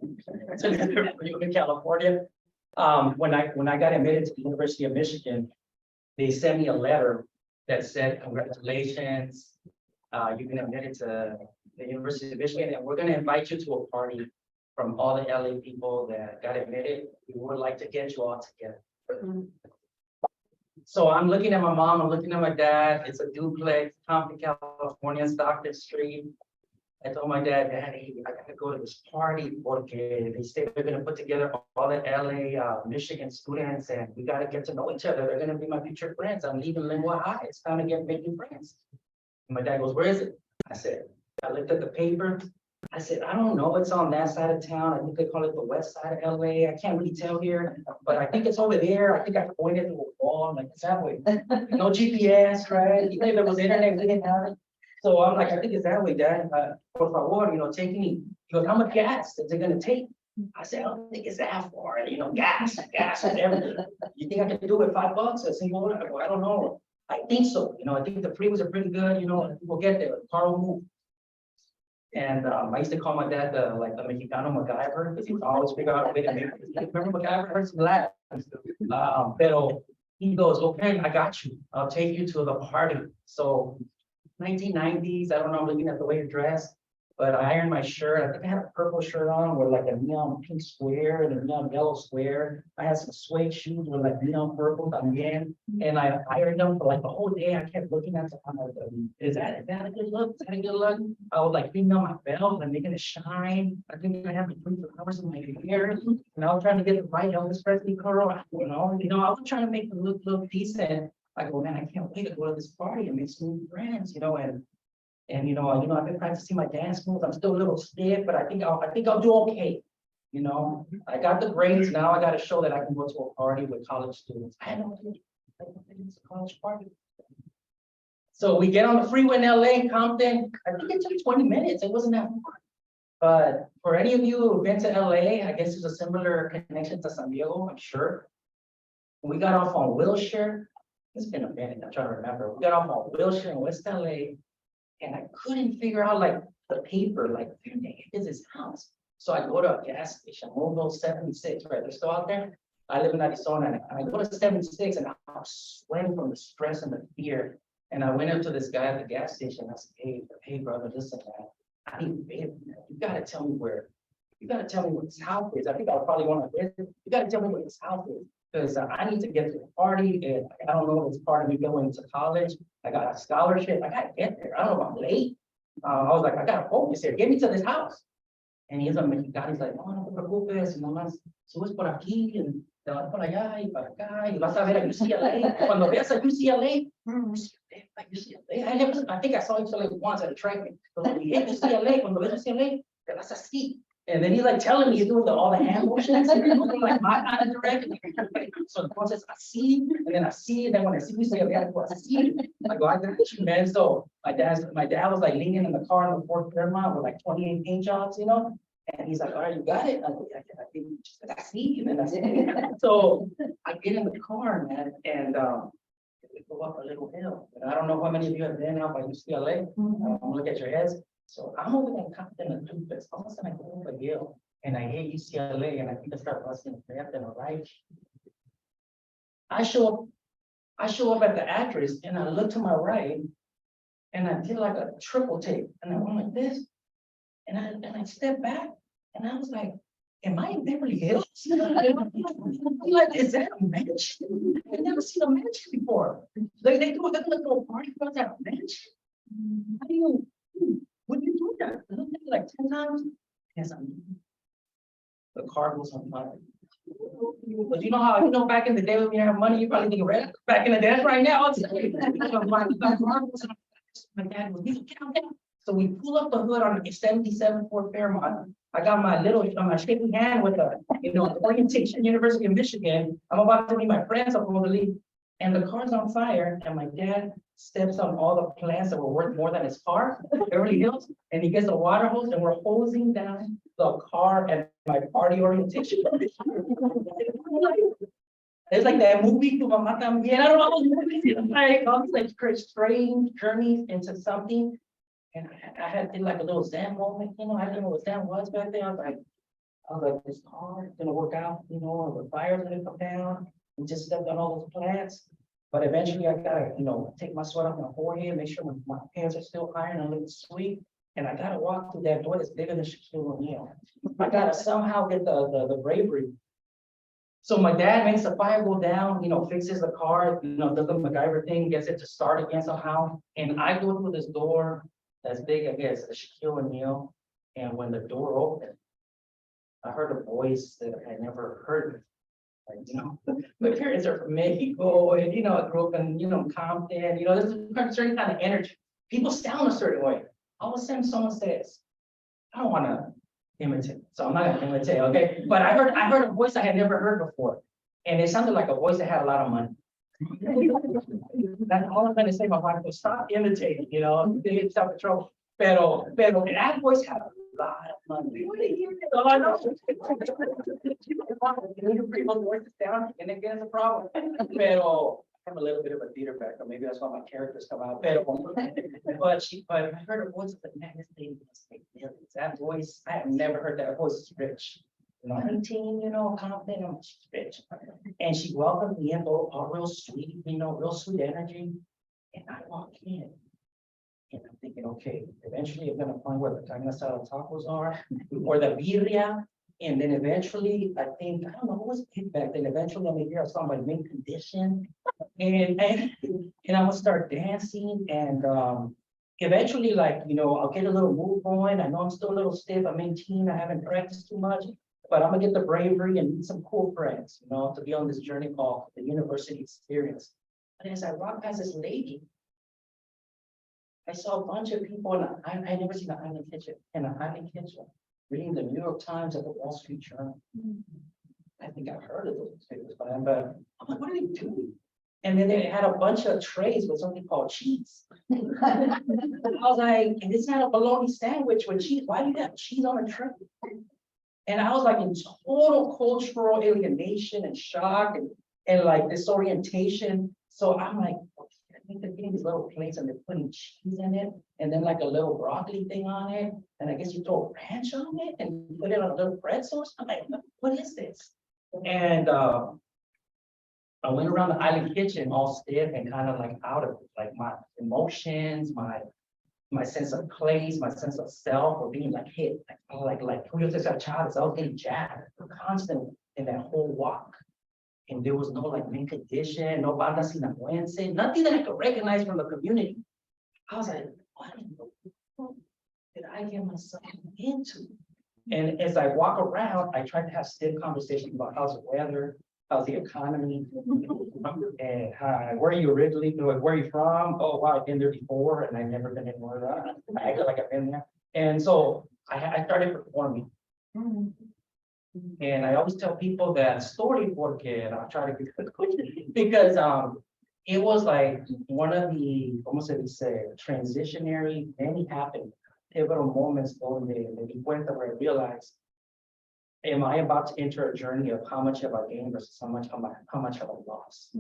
It's another freeway in California. When I got admitted to the University of Michigan, they sent me a letter that said, congratulations, you've been admitted to the University of Michigan, and we're going to invite you to a party from all the LA people that got admitted. We would like to get you all together. So I'm looking at my mom, I'm looking at my dad. It's a duplex, Compton, California, Stockton Street. I told my dad, Daddy, I gotta go to this party porque they say they're gonna put together all the LA, Michigan students, and we gotta get to know each other. They're gonna be my future friends. I'm leaving Lingua High. It's time to make new friends. And my dad goes, where is it? I said, I looked at the paper. I said, I don't know. It's on that side of town. I think they call it the west side of LA. I can't really tell here, but I think it's over there. I think I pointed to a wall. I'm like, it's that way. No GPS, right? Even if there was internet, we didn't have it. So I'm like, I think it's that way, Dad. Por favor, take me. He goes, how much gas is it gonna take? I said, I don't think it's that far. Gas and everything. You think I can do it $5 a single one? I don't know. I think so. I think the freeways are pretty good. We'll get there. The car will move. And I used to call my dad the Mexicano MacGyver, because he would always figure out a way to make it. Remember MacGyver hurts some laugh. Pero he goes, okay, I got you. I'll take you to the party. So 1990s, I don't know, I'm looking at the way you're dressed, but I ironed my shirt. I think I had a purple shirt on with like a neon pink square and a neon yellow square. I had some suede shoes with like neon purple también, and I ironed them for like the whole day. I kept looking at them. Is that a good look? Is that a good look? I was like feeling on my belt and making it shine. I think I have the 24 hours in my hair, and I was trying to get the right Elvis Presley curl. I was trying to make it look decent. I go, man, I can't wait to go to this party and make some new friends, and I've been practicing my dance moves. I'm still a little stiff, but I think I'll do okay. I got the grades. Now I got to show that I can go to a party with college students. I had no idea it's a college party. So we get on the freeway in LA, Compton. I think it took 20 minutes. It wasn't that far. But for any of you who've been to LA, I guess there's a similar connection to San Diego, I'm sure. We got off on Wilshire. It's been a minute, I'm trying to remember. We got off on Wilshire in West LA. And I couldn't figure out like the paper, like where the heck is his house? So I go to a gas station, Mobile 76, right? They're still out there. I live in Arizona and I go to 76 and I'm sweating from the stress and the fear. And I went up to this guy at the gas station. I said, hey, brother, listen, man. I need to pay. You gotta tell me where. You gotta tell me what his house is. I think I probably want to visit. You gotta tell me what his house is. Because I need to get to the party and I don't know if it's part of me going to college. I got a scholarship. I gotta get there. I don't know if I'm late. I was like, I gotta focus here. Get me to this house. And he's like, no, no te preocupes, nomás subes por aquí y te vas por allá y para acá y vas a ver a UCLA. Cuando veas a UCLA, I think I saw UCLA once at a track. But when you hit UCLA, cuando ves UCLA, te vas así. And then he's like telling me, he's doing all the hand motions, like my kind of direction. So the process I see, and then I see, and then when I see UCLA, I see. I go, I got you, man. So my dad was like leaning in the car in the Ford Fairmont with like 28 paint jobs, you know? And he's like, all right, you got it? I go, yeah, I think just I see, and then I see. So I get in the car, man, and we go up a little hill. And I don't know how many of you have been out by UCLA. Look at your heads. So I'm over there Compton and Toothpaste. All of a sudden I go over Yale and I hit UCLA and I think I start busting left and a right. I show up at the address and I look to my right and I did like a triple take and I went like this and I stepped back and I was like, am I in Beverly Hills? I'm like, is that a mansion? I've never seen a mansion before. They do a party about that mansion. How do you? What do you do that? I looked at it like 10 times. Yes, the car was on fire. But you know how, back in the day when you have money, you probably think red. Back in the day, right now, I'll tell you. My dad was, get out there. So we pull up the hood on a 77 Ford Fairmont. I got my shaking hand with orientation, University of Michigan. I'm about to meet my friends supposedly. And the car's on fire, and my dad steps on all the plants that were worth more than his car, Beverly Hills, and he gets a water hose, and we're hosing down the car at my party orientation. It's like that movie, Tu Mamá También. I don't know, all these like strange journeys into something. And I had did like a little Zen moment, I didn't know what Zen was back then. I was like, this car is gonna work out, the fire's gonna come down. We just stepped on all those plants, but eventually I gotta, take my sweat off my forehead, make sure my pants are still iron and looking sweet. And I gotta walk through that door that's bigger than Shaquille O'Neal. I gotta somehow get the bravery. So my dad makes the fire go down, fixes the car, does the MacGyver thing, gets it to start again somehow. And I go through this door that's big, I guess, as Shaquille O'Neal. And when the door opened, I heard a voice that I had never heard. Like, my parents are from Mexico, and I grew up in Compton. There's a certain kind of energy. People sound a certain way. All of a sudden, someone says, "I don't want to imitate," so I'm not gonna imitate, okay? But I heard a voice I had never heard before, and it sounded like a voice that had a lot of money. That's all I'm gonna say. My wife will stop imitating. They get self control. Pero that voice had a lot of money. Oh, I know. You bring those voices down, and it gets a problem. Pero I'm a little bit of a theater background. Maybe that's why my characters come out. But I heard a voice of the man. This lady must make millions. That voice, I have never heard that voice. Is rich. 19, confident, and she's rich. And she welcomed me in, all real sweet, real sweet energy. And I walk in. And I'm thinking, okay, eventually I'm gonna find where the carne asada tacos are, or the birria, and then eventually I think, I don't know what was big back then. Eventually I'm gonna hear a song by Mint Condition, and I'm gonna start dancing, and eventually, I'll get a little move going. I know I'm still a little stiff. I'm 18. I haven't practiced too much, but I'm gonna get the bravery and meet some cool friends, to be on this journey called the university experience. And as I walk past this lady, I saw a bunch of people, and I never seen an island kitchen, reading the New York Times and the Wall Street Journal. I think I've heard of those papers, but I'm like, what are they doing? And then they had a bunch of trays with something called cheese. I was like, and it's not a bologna sandwich with cheese. Why do you have cheese on a tray? And I was like in total cultural alienation and shock and like disorientation. So I'm like, I think they're getting these little plates and they're putting cheese in it, and then like a little broccoli thing on it, and I guess you throw ranch on it and put it on a little bread sauce. I'm like, what is this? And I went around the island kitchen all stiff and kind of like out of it, like my emotions, my sense of place, my sense of self, or being like hit, like who as a child, so I was getting jabbed constantly in that whole walk. And there was no like main condition, no banda sinaloense, nothing that I could recognize from the community. I was like, what in the world did I get myself into? And as I walk around, I try to have stiff conversations about how's the weather, how's the economy, and where are you originally, where are you from? Oh, wow, I've been there before, and I've never been anywhere that. I act like I've been there. And so I started performing. And I always tell people that story porque I try to be because it was like one of the almost like say transitionary, many happened pivotal moments donde me di cuenta where I realized, am I about to enter a journey of how much have I gained versus how much have I lost?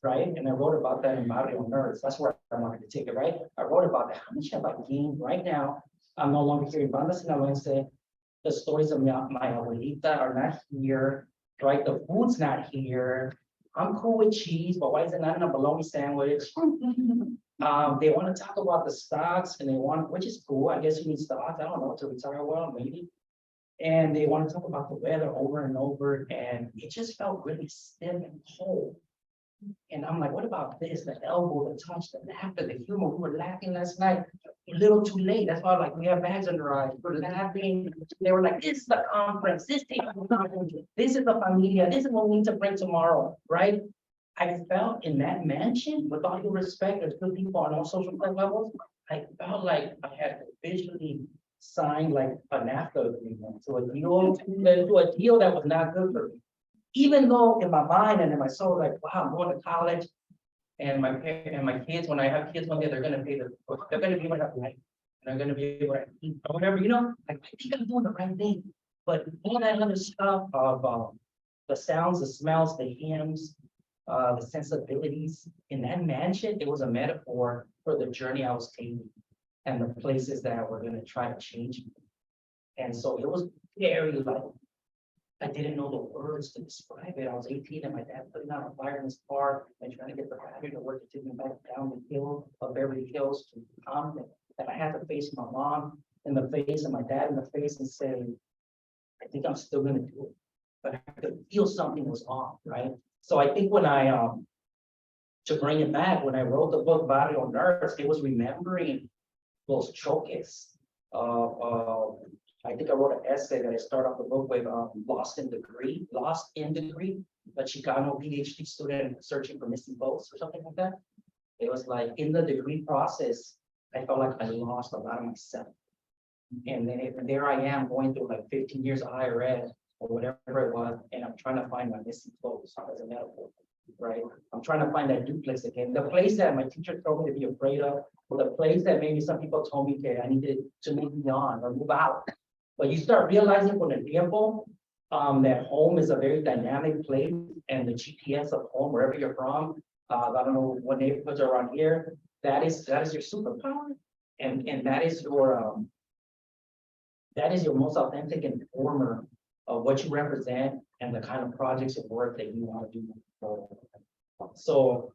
Right? And I wrote about that in Abriendo. That's where I wanted to take it, right? I wrote about that. How much have I gained right now? I'm no longer hearing banda sinaloense. The stories of my abuelita are not here, right? The food's not here. I'm cool with cheese, but why is it not in a bologna sandwich? They want to talk about the stocks and they want, which is cool. I guess you need stocks. I don't know, to retire well, maybe. And they want to talk about the weather over and over. And it just felt really stiff and cold. And I'm like, what about this? The elbow, the touch, the laughter, the humor. We were laughing last night, a little too late. That's why, like, we have bags under our eyes. We're laughing. They were like, this is the conference. This is the familia. This is what we need to bring tomorrow, right? I felt in that mansion, with all due respect, there's good people on all social levels. I felt like I had visually signed like a NAFTA agreement to a deal that was not good for me. Even though in my mind and in my soul, like, wow, I'm going to college, and my kids, when I have kids one day, they're gonna be able to have life, and they're gonna be able to eat or whatever, you know. Like, I think I'm doing the right thing, but all that other stuff of the sounds, the smells, the hymns, the sensibilities in that mansion, it was a metaphor for the journey I was taking and the places that were gonna try to change me. And so it was very like, I didn't know the words to describe it. I was 18 and my dad putting out a fire in his car and trying to get the battery to work to take me back down the hill of Beverly Hills to Compton. And I had to face my mom in the face and my dad in the face and say, I think I'm still gonna do it. But I could feel something was off, right? So I think when I, to bring it back, when I wrote the book Barrio Nerds, it was remembering those choques of, I think I wrote an essay that I start off the book with Lost in Degree, a Chicano PhD student searching for missing boats or something like that. It was like in the degree process, I felt like I lost a lot of myself. And then there I am going through like 15 years of higher ed or whatever it was, and I'm trying to find my missing clothes as a metaphor, right? I'm trying to find that duplex again. The place that my teacher told me to be afraid of, or the place that maybe some people told me, okay, I needed to move beyond or move out. But you start realizing con el tiempo, that home is a very dynamic place, and the GPS of home, wherever you're from, I don't know what neighborhoods are around here, that is your superpower, and that is your most authentic informer of what you represent and the kind of projects of work that you want to do. So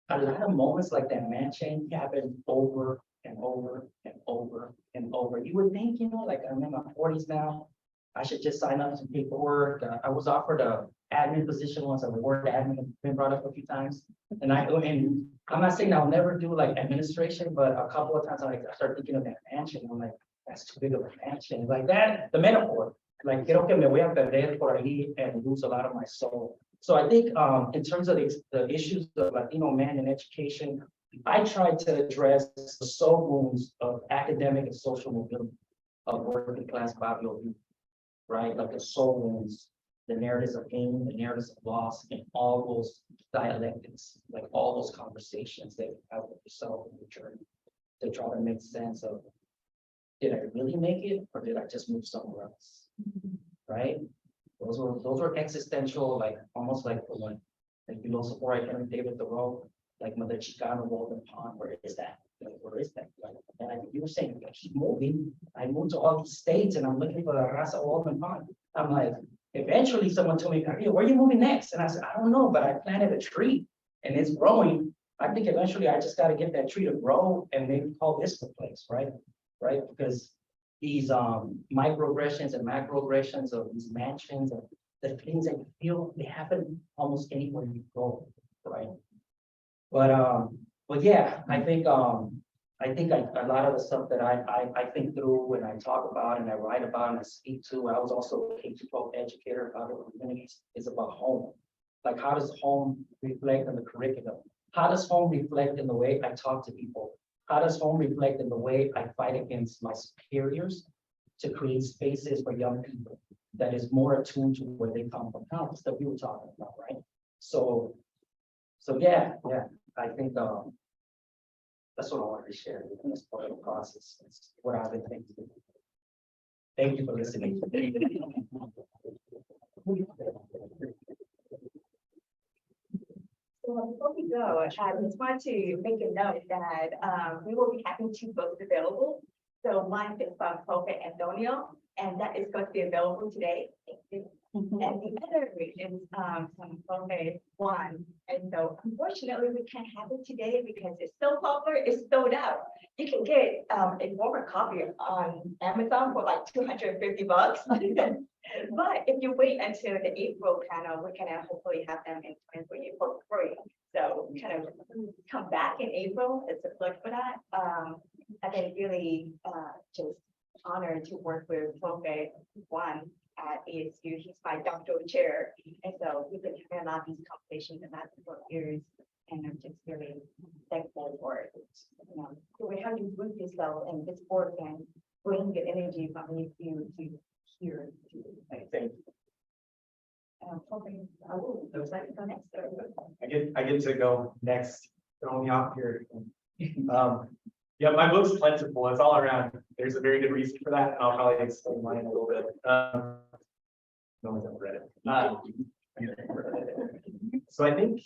a lot of moments like that mansion happen over and over and over and over. You would think, you know, like I'm in my 40s now, I should just sign up some paperwork. I was offered a admin position once, a word admin has been brought up a few times. And I'm not saying I'll never do like administration, but a couple of times I start thinking of that mansion. I'm like, that's too big of a mansion. Like that, the metaphor, like, creo que me voy a perder por ahí and lose a lot of my soul. So I think in terms of the issues of Latino men in education, I tried to address the soul wounds of academic and social mobility of working class barrio youth, right? Like the soul wounds, the narratives of gain, the narratives of loss, and all those dialectics, like all those conversations that you have with yourself in the journey to try to make sense of, did I really make it or did I just move somewhere else? Right? Those were existential, like almost like when Like below Sephora, Henry David Thoreau, like Mother Chicano, Walden Pond, where is that? Like, where is that? Like, and I think you were saying, I keep moving. I moved to all these states and I'm looking for the Raza Walden Pond. I'm like, eventually someone told me, "Hey, where are you moving next?" And I said, "I don't know, but I planted a tree and it's growing. I think eventually I just got to get that tree to grow and maybe call this the place, right? Right? Because these microaggressions and macroaggressions of these mansions and the things that you feel, they happen almost anywhere you go, right? But yeah, I think a lot of the stuff that I think through and I talk about and I write about and I speak to, I was also a K-12 educator, about the communities, is about home. Like, how does home reflect in the curriculum? How does home reflect in the way I talk to people? How does home reflect in the way I fight against my superiors to create spaces for young people that is more attuned to where they come from? Kind of the stuff you were talking about, right? So yeah, I think that's what I wanted to share. As part of the process, it's what I've been thinking. Thank you for listening. So before we go, I just want to make a note that we will be having 2 books available. So one is from Profe Antonio, and that is going to be available today. And the other is from Profe Juan. And so unfortunately, we can't have it today because it's so popular, it's sold out. You can get a former copy on Amazon for like $250. But if you wait until the April panel, we can hopefully have them in time for you for free. So kind of come back in April, it's a plug for that. I've been really just honored to work with Profe Juan at ASU. He's my doctoral chair. And so we've been having a lot of these conversations in the last 4 years. And I'm just really thankful for it. You know, so we have to root yourself and this work and bring the energy from you to here. Thank you. Looks like it's the next. I get to go next, throw me off here. Yeah, my book's plentiful, it's all around. There's a very good reason for that, and I'll probably explain mine a little bit. No one's ever read it. So I think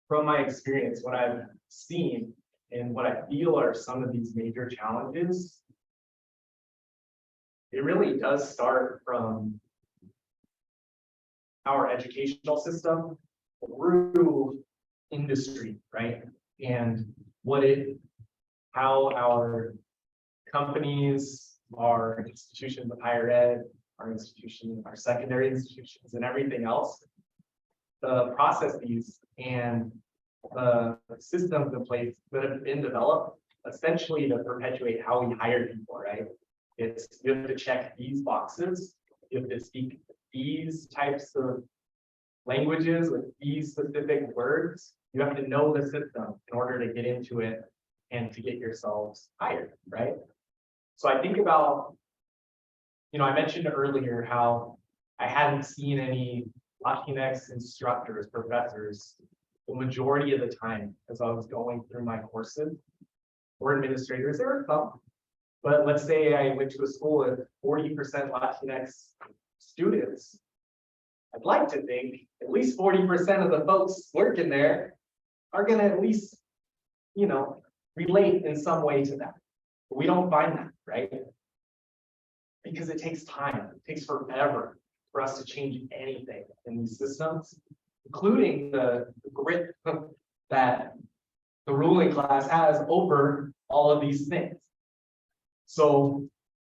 from my experience, what I've seen and what I feel are some of these major challenges, it really does start from our educational system through industry, right? And how our companies, our institutions of higher ed, our secondary institutions and everything else, the processes and the systems in place that have been developed essentially to perpetuate how we hire people, right? It's, you have to check these boxes, you have to speak these types of languages with these specific words. You have to know the system in order to get into it and to get yourselves hired, right? So I think about, I mentioned earlier how I hadn't seen any Latinx instructors, professors, the majority of the time as I was going through my courses, or administrators. There were some, but let's say I went to a school with 40% Latinx students. I'd like to think at least 40% of the folks working there are going to at least, relate in some way to that. But we don't find that, right? Because it takes time. It takes forever for us to change anything in these systems, including the grip that the ruling class has over all of these things. So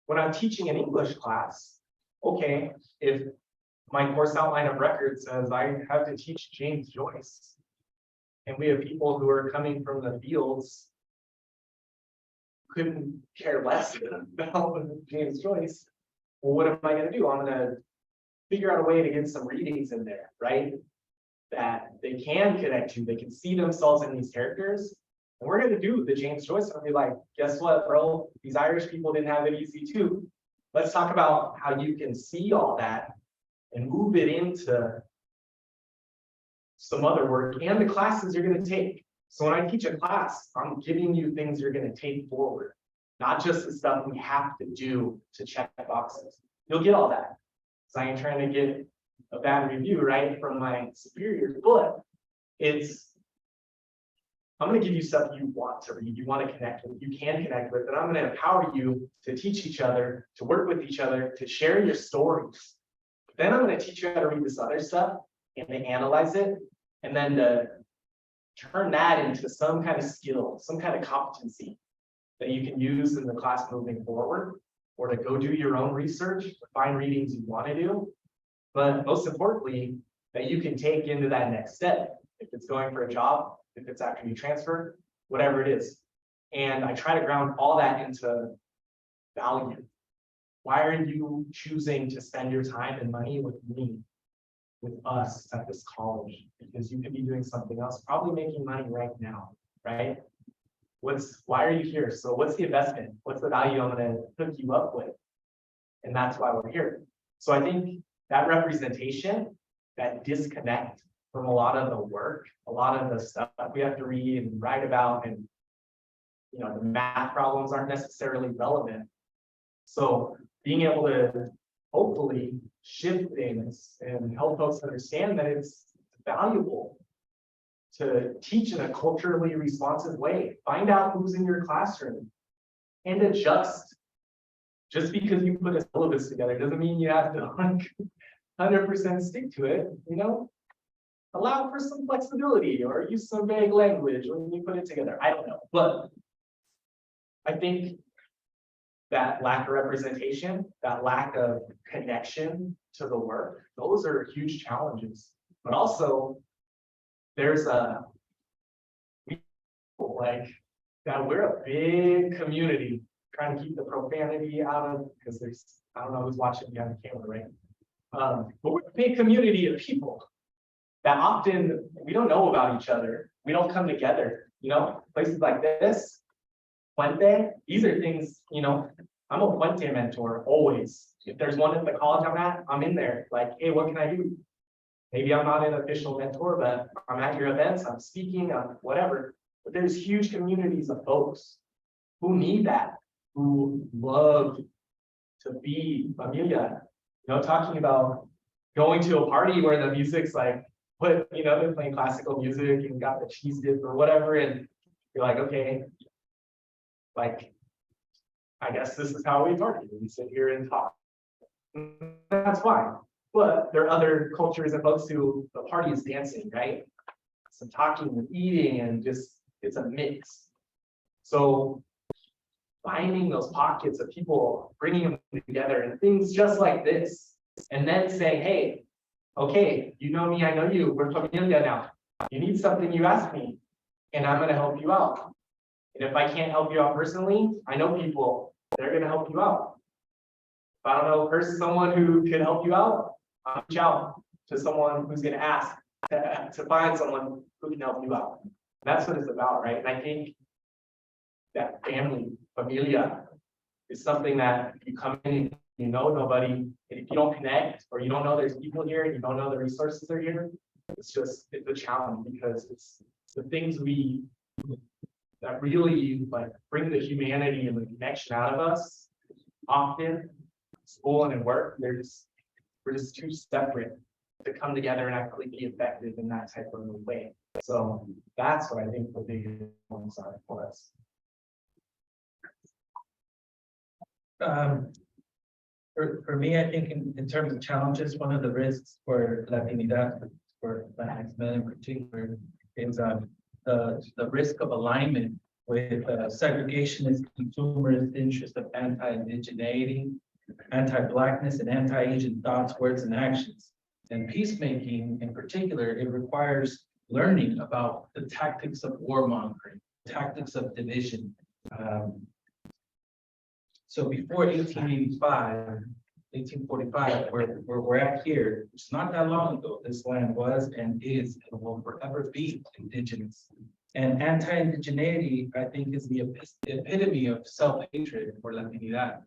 when I'm teaching an English class, okay, if my course outline of record says I have to teach James Joyce, and we have people who are coming from the fields couldn't care less about James Joyce, well, what am I going to do? I'm going to figure out a way to get some readings in there, right? That they can connect to, they can see themselves in these characters. And we're going to do the James Joyce and be like, guess what, bro? These Irish people didn't have it easy too. Let's talk about how you can see all that and move it into some other work and the classes you're going to take. So when I teach a class, I'm giving you things you're going to take forward, not just the stuff we have to do to check boxes. You'll get all that. So I ain't trying to get a bad review, right, from my superiors, but I'm gonna give you stuff you want to read, you want to connect with, you can connect with, and I'm gonna empower you to teach each other, to work with each other, to share your stories. Then I'm gonna teach you how to read this other stuff and to analyze it, and then to turn that into some kind of skill, some kind of competency that you can use in the class moving forward, or to go do your own research, find readings you want to do. But most importantly, that you can take into that next step. If it's going for a job, if it's after you transfer, whatever it is. And I try to ground all that into value. Why are you choosing to spend your time and money with me, with us at this college? Because you could be doing something else, probably making money right now, right? Why are you here? So what's the investment? What's the value I'm gonna hook you up with? And that's why we're here. So I think that representation, that disconnect from a lot of the work, a lot of the stuff we have to read and write about, and the math problems aren't necessarily relevant. So being able to hopefully shift things and help folks understand that it's valuable to teach in a culturally responsive way. Find out who's in your classroom and adjust. Just because you put a syllabus together doesn't mean you have to 100% stick to it, Allow for some flexibility or use some vague language when you put it together. I don't know, but I think that lack of representation, that lack of connection to the work, those are huge challenges. But also, there's we're a big community trying to keep the profanity out of, because I don't know who's watching me on the camera, right? But we're a big community of people that often we don't know about each other. We don't come together, places like this, Puente, these are things, I'm a Puente mentor always. If there's one at the college I'm at, I'm in there. Like, hey, what can I do? Maybe I'm not an official mentor, but I'm at your events, I'm speaking, I'm whatever. But there's huge communities of folks who need that, who love to be familia. Talking about going to a party where the music's like, they're playing classical music and got the cheese dip or whatever, and you're like, okay, I guess this is how we party. We sit here and talk. That's fine. But there are other cultures and folks who the party is dancing, right? Some talking and eating, and just it's a mix. So finding those pockets of people, bringing them together, and things just like this, and then saying, hey, okay, you know me, I know you, we're familia now. You need something, you ask me, and I'm gonna help you out. And if I can't help you out personally, I know people, they're gonna help you out. If I don't know someone who can help you out, I'll reach out to someone who's gonna ask to find someone who can help you out. That's what it's about, right? And I think that family, familia, is something that you come in and you know nobody, and if you don't connect, or you don't know there's people here, and you don't know the resources are here, it's a challenge, because it's the things that really bring the humanity and the connection out of us. Often, school and in work, we're just too separate to come together and actually be effective in that type of way. So that's what I think the big ones are for us. For me, I think in terms of challenges, one of the risks for Latinidad, for Latinx men in particular, is the risk of alignment with segregationist, consumerist interest of anti-indigeneity, anti-Blackness, and anti-Asian thoughts, words, and actions. And peacemaking, in particular, it requires learning about the tactics of warmongering, tactics of division. So before 1845, where we're at here, it's not that long ago, this land was and is and will forever be indigenous. And anti-indigeneity, I think, is the epitome of self-hatred for Latinidad.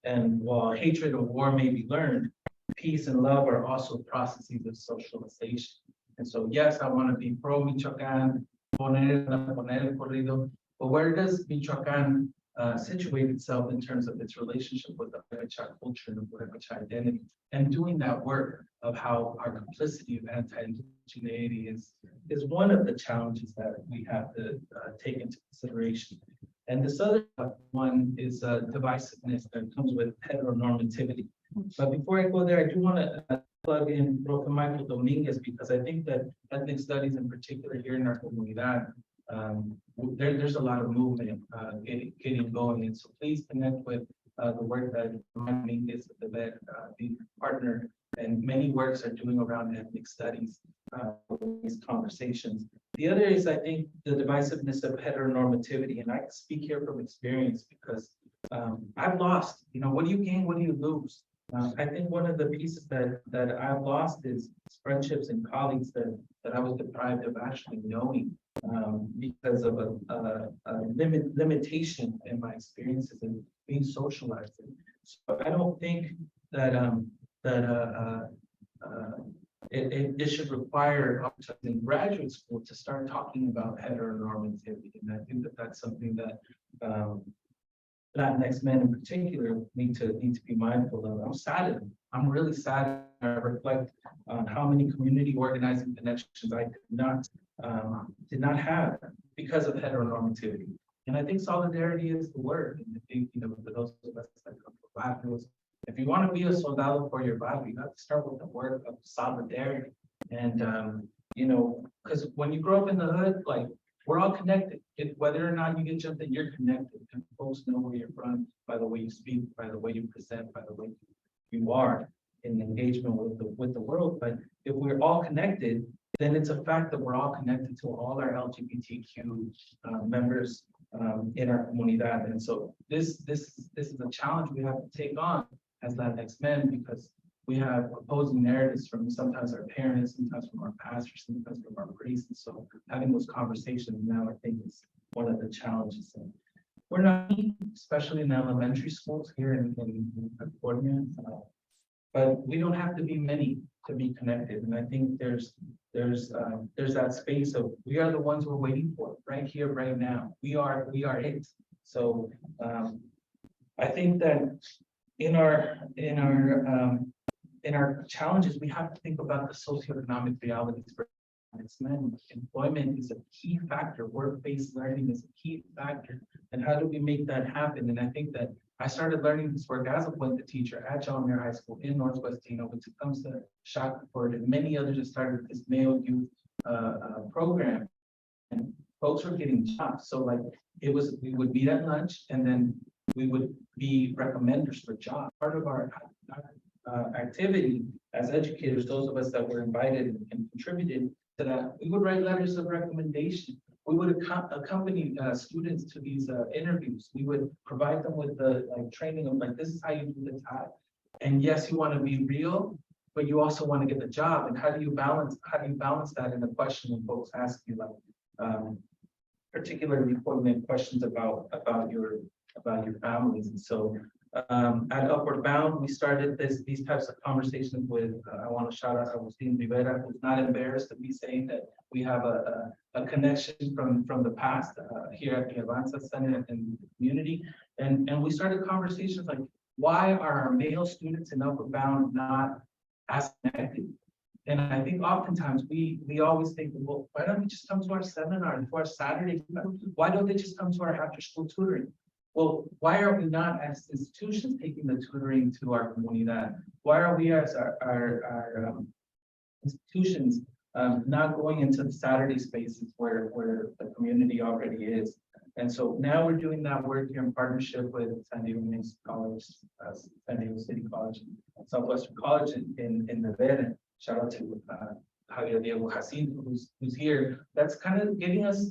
And while hatred of war may be learned, peace and love are also processes of socialization. And so, yes, I want to be pro Michoacán, poner el corrido, but where does Michoacán situate itself in terms of its relationship with the Purepecha culture and the Purepecha identity, and doing that work of how our complicity of anti-indigeneity is one of the challenges that we have to take into consideration. And this other one is divisiveness that comes with heteronormativity. But before I go there, I do want to plug in Prof. Michael Dominguez, because I think that ethnic studies in particular here in our comunidad, there's a lot of movement getting going. And so please connect with the work that Dominguez, the partner, and many works are doing around ethnic studies, these conversations. The other is, I think, the divisiveness of heteronormativity. And I can speak here from experience because I've lost, what do you gain? What do you lose? I think one of the pieces that I've lost is friendships and colleagues that I was deprived of actually knowing because of a limitation in my experiences and being socialized. So I don't think that it should require us in graduate school to start talking about heteronormativity, and I think that that's something that Latinx men in particular need to be mindful of. I'm saddened. I'm really saddened. I reflect on how many community organizing connections I did not have because of heteronormativity. And I think solidarity is the word. And I think, for those of us that come from barrios, if you want to be a soldado for your barrio, you have to start with the word of solidarity. And because when you grow up in the hood, like, we're all connected. Whether or not you get jumped in, you're connected. And folks know where you're from by the way you speak, by the way you present, by the way you are in engagement with the world. But if we're all connected, then it's a fact that we're all connected to all our LGBTQ members in our comunidad. And so this is a challenge we have to take on as Latinx men, because we have opposing narratives from sometimes our parents, sometimes from our pastors, sometimes from our priests. And so having those conversations now, I think, is one of the challenges. And we're not, especially in elementary schools here in California, but we don't have to be many to be connected. And I think there's that space of, we are the ones we're waiting for right here, right now. We are it. So I think that in our challenges, we have to think about the socioeconomic realities for men. Employment is a key factor. Work-based learning is a key factor. And how do we make that happen? And I think that I started learning this work as a Puente teacher at John Muir High School in Northwest Tino, which comes to Shackelford, and many others have started this male youth program. And folks were getting jobs. So like we would meet at lunch, and then we would be recommenders for jobs. Part of our activity as educators, those of us that were invited and contributed to that, we would write letters of recommendation. We would accompany students to these interviews. We would provide them with the training of this is how you do the tie. And yes, you want to be real, but you also want to get the job. And how do you balance that in a question when folks ask you particularly poignant questions about your families? And so at Upward Bound, we started these types of conversations with, I want to shout out Agustin Rivera, who's not embarrassed to be saying that we have a connection from the past here at the Avanza Center and the community. And we started conversations like, why are our male students in Upward Bound not as connected? And I think oftentimes we always think, well, why don't we just come to our seminar, to our Saturday? Why don't they just come to our after school tutoring? Well, why are we not as institutions taking the tutoring to our comunidad? Why are we as our institutions not going into the Saturday spaces where the community already is? And so now we're doing that work here in partnership with San Diego Mesa College, San Diego City College, and Southwestern College in DEBER. Shout out to Javier Diego Jacinto, who's here. That's kind of getting us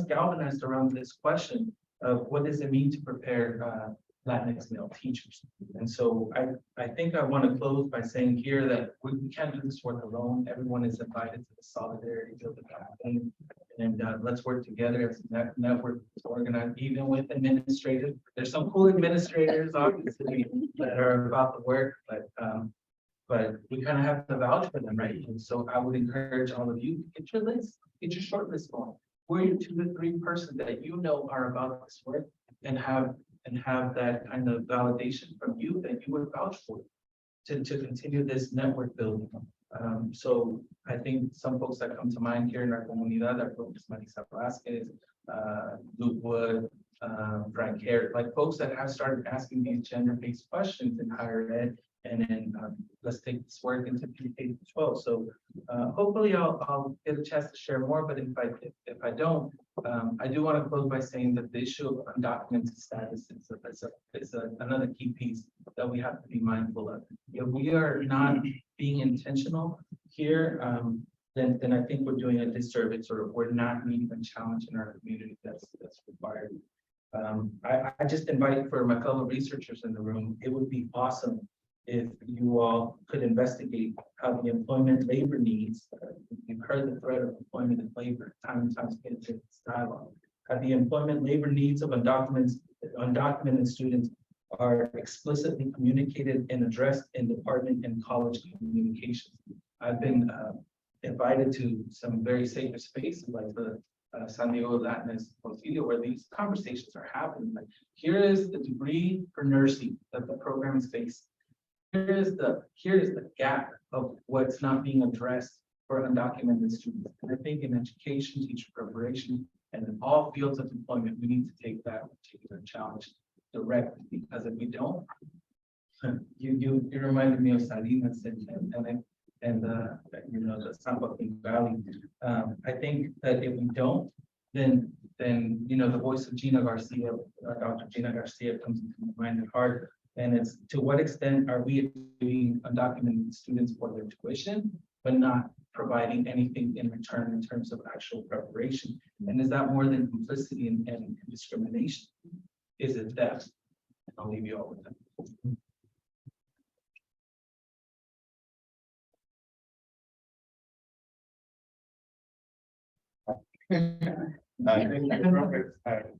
galvanized around this question of what does it mean to prepare Latinx male teachers. And so I think I want to close by saying here that we can't do this work alone. Everyone is invited to the solidarity building campaign, and let's work together as a network to organize, even with administrators. There's some cool administrators obviously that are about the work, but we kind of have to vouch for them, right? And so I would encourage all of you to get your list, get your short list going. Who are your 2 to 3 persons that you know are about this work? have that kind of validation from you that you would vouch for to continue this network building. So I think some folks that come to mind here in our comunidad are folks Marisa Vasquez, Luke Wood, Frank Hare, like folks that have started asking these gender-based questions in higher ed. And then let's take this work into K-12. So hopefully I'll get a chance to share more, but if I don't, I do want to close by saying that the issue of undocumented status is another key piece that we have to be mindful of. If we are not being intentional here, then I think we're doing a disservice, or we're not meeting a challenge in our community that's required. I just invite for my fellow researchers in the room, it would be awesome if you all could investigate how the employment labor needs, you've heard the threat of employment and labor time and time again in this dialogue, how the employment labor needs of undocumented students are explicitly communicated and addressed in department and college communications. I've been invited to some very sacred spaces like the San Diego Latinx Concilio, where these conversations are happening. Like, here is the degree for nursing that the program is facing. Here is the gap of what's not being addressed for undocumented students. And I think in education, teacher preparation, and in all fields of employment, we need to take that particular challenge directly, because if we don't, you reminded me of Salinas and you know, the San Joaquin Valley. I think that if we don't, then you know, the voice of Gina Garcia, Dr. Gina Garcia comes into my mind and heart. And it's, to what extent are we doing undocumented students for their tuition, but not providing anything in return in terms of actual preparation? And is that more than complicity and discrimination? Is it theft? I'll leave you all with that.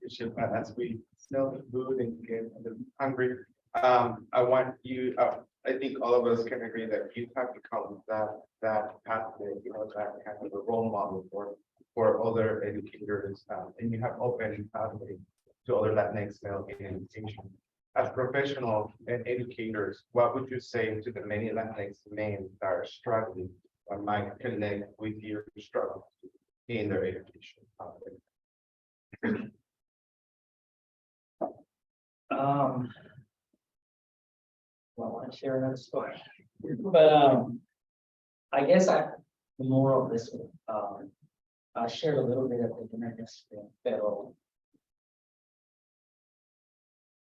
Bishop, as we smell the food and get hungry, I want you, I think all of us can agree that you have become that pathway, you know, that kind of a role model for other educators, and you have opened pathway to other Latinx male in education. As professionals and educators, what would you say to the many Latinx men that are struggling or might connect with your struggle in their education? Well, I want to share another story, but I guess the moral of this one, I shared a little bit at the dinner yesterday, but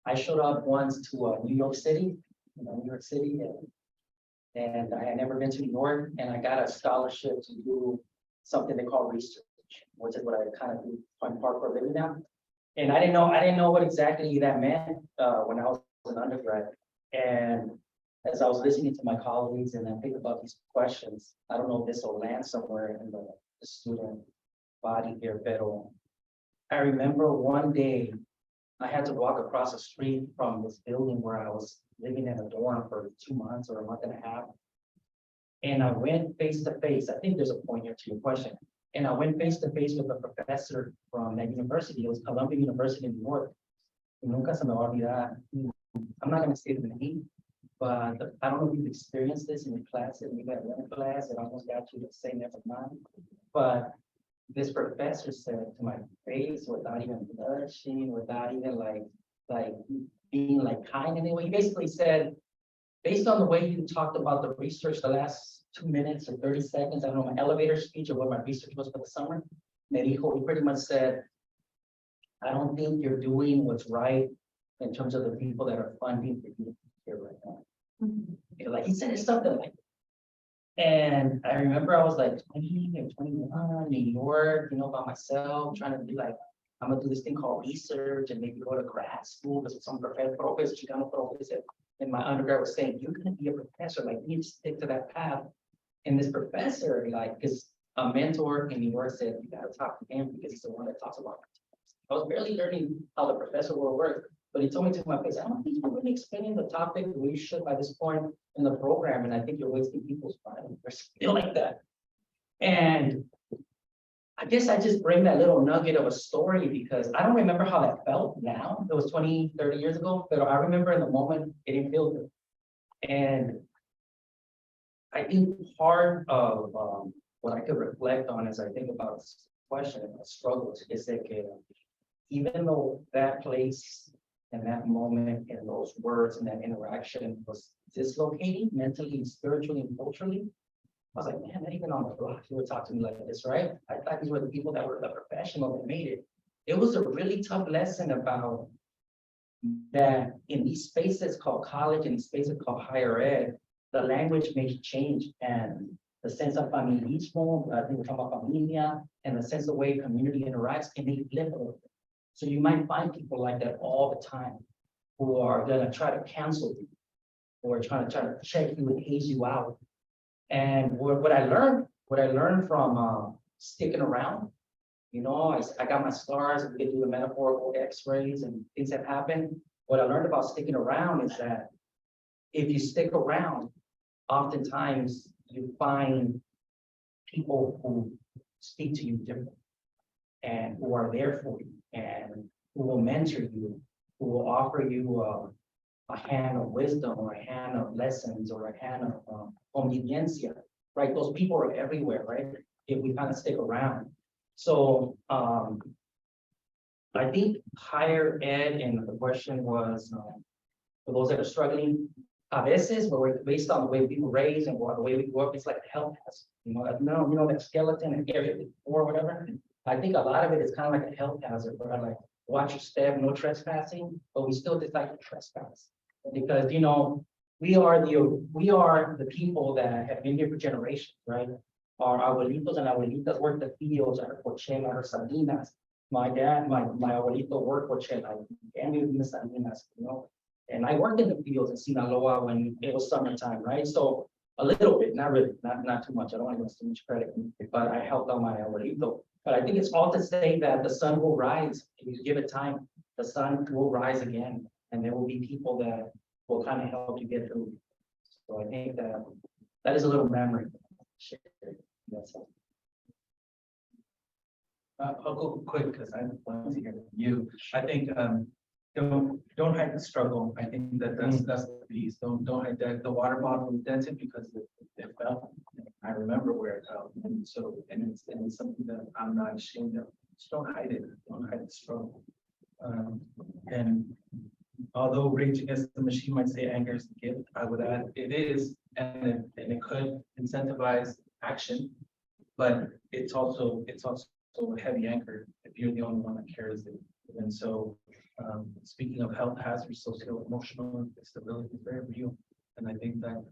I showed up once to New York City, and I had never been to New York, and I got a scholarship to do something they call research, which is what I kind of do on part for a living now. And I didn't know what exactly that meant when I was an undergrad. And as I was listening to my colleagues and I think about these questions, I don't know if this will land somewhere in the student body here, but I remember one day I had to walk across the street from this building where I was living in a dorm for 2 months or a month and a half. And I went face to face. I think there's a point here to your question. And I went face to face with a professor from that university. It was Columbia University in New York. Y nunca se me va a olvidar. I'm not going to say the name, but I don't know if you've experienced this in your class. And we got one class that almost got you to say never mind. But this professor said to my face, without even blushing, without even like being like kind in any way, he basically said, based on the way you talked about the research the last 2 minutes or 30 seconds, I don't know, my elevator speech of what my research was for the summer, he pretty much said, I don't think you're doing what's right in terms of the people that are funding for you here right now. Like he said something like, and I remember I was like 20 or 21, New York, by myself, trying to be like, I'm gonna do this thing called research and maybe go to grad school because some professor in my undergrad was saying, you're gonna be a professor, like you need to stick to that path. And this professor, like, because a mentor in New York said, you gotta talk to him because he's the one that talks about it. I was barely learning how the professor will work, but he told me to my face, I don't think you're really explaining the topic the way you should by this point in the program, and I think you're wasting people's time. Or something like that. And I guess I just bring that little nugget of a story because I don't remember how that felt now. It was 20, 30 years ago, but I remember in the moment it didn't feel good. And I think part of what I could reflect on as I think about this question and struggles is that even though that place and that moment and those words and that interaction was dislocating mentally and spiritually and culturally, I was like, man, not even on the block, you would talk to me like this, right? I thought these were the people that were the professional that made it. It was a really tough lesson about that in these spaces called college and spaces called higher ed, the language may change and the sense of familismo, I think we talk about familia, and the sense of way community interacts can be flip a little bit. So you might find people like that all the time who are gonna try to cancel you or try to check you and haze you out. And what I learned from sticking around, you know, I got my scars, we get through the metaphorical x-rays and things have happened. What I learned about sticking around is that if you stick around, oftentimes you find people who speak to you differently and who are there for you and who will mentor you, who will offer you a hand of wisdom or a hand of lessons or a hand of convivencia, right? Those people are everywhere, right? If we kind of stick around. So I think higher ed, and the question was for those that are struggling, a veces, where we're based on the way we were raised and the way we grew up, it's like a health hazard. You know that skeleton and area or whatever. I think a lot of it is kind of like a health hazard, where I like watch your step, no trespassing, but we still decide to trespass. Because you know, we are the people that have been here for generations, right? Our abuelitos and abuelitas worked the fields at Coachella or Salinas. My abuelito worked Coachella and we in Salinas, you know. And I worked in the fields in Sinaloa when it was summertime, right? So a little bit, not really, not too much. I don't want to give too much credit, but I helped out my abuelito. But I think it's all to say that the sun will rise if you give it time. The sun will rise again, and there will be people that will kind of help you get through. So I think that is a little memory. That's all. I'll go quick because I want to hear from you. I think don't hide the struggle. I think that's the piece. Don't hide that the water bottle was dented because it fell. I remember where it fell, and so it's something that I'm not ashamed of. Just don't hide it. Don't hide the struggle. And although Rage Against the Machine might say anger is the gift, I would add it is, and it could incentivize action, but it's also a heavy anchor if you're the only one that carries it. And so, speaking of health hazards, socio-emotional instability is very real, and I think that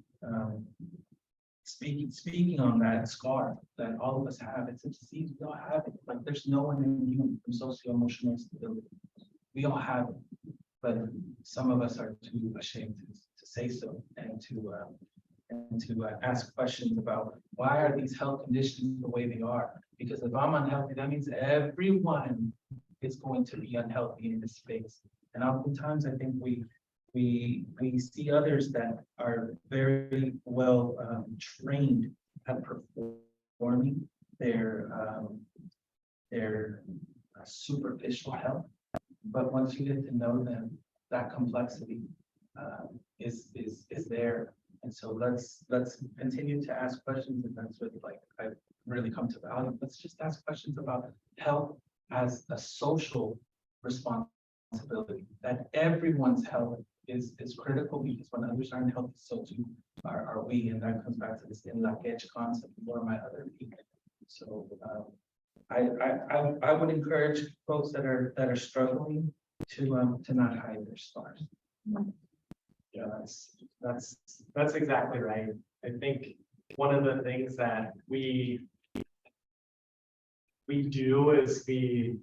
speaking on that scar that all of us have, it's a disease we all have it. Like there's no one immune from socio-emotional instability. We all have it, but some of us are too ashamed to say so and to ask questions about why are these health conditions the way they are? Because if I'm unhealthy, that means everyone is going to be unhealthy in this space. And oftentimes I think we see others that are very well trained at performing their superficial health. But once you get to know them, that complexity is there. And so let's continue to ask questions, and that's what like I've really come to value. Let's just ask questions about health as a social responsibility, that everyone's health is critical, because when others aren't healthy, so too are we. And that comes back to this in la quech concept, what am I other people? So I would encourage folks that are struggling to not hide their scars. Yeah, that's exactly right. I think one of the things that we do is we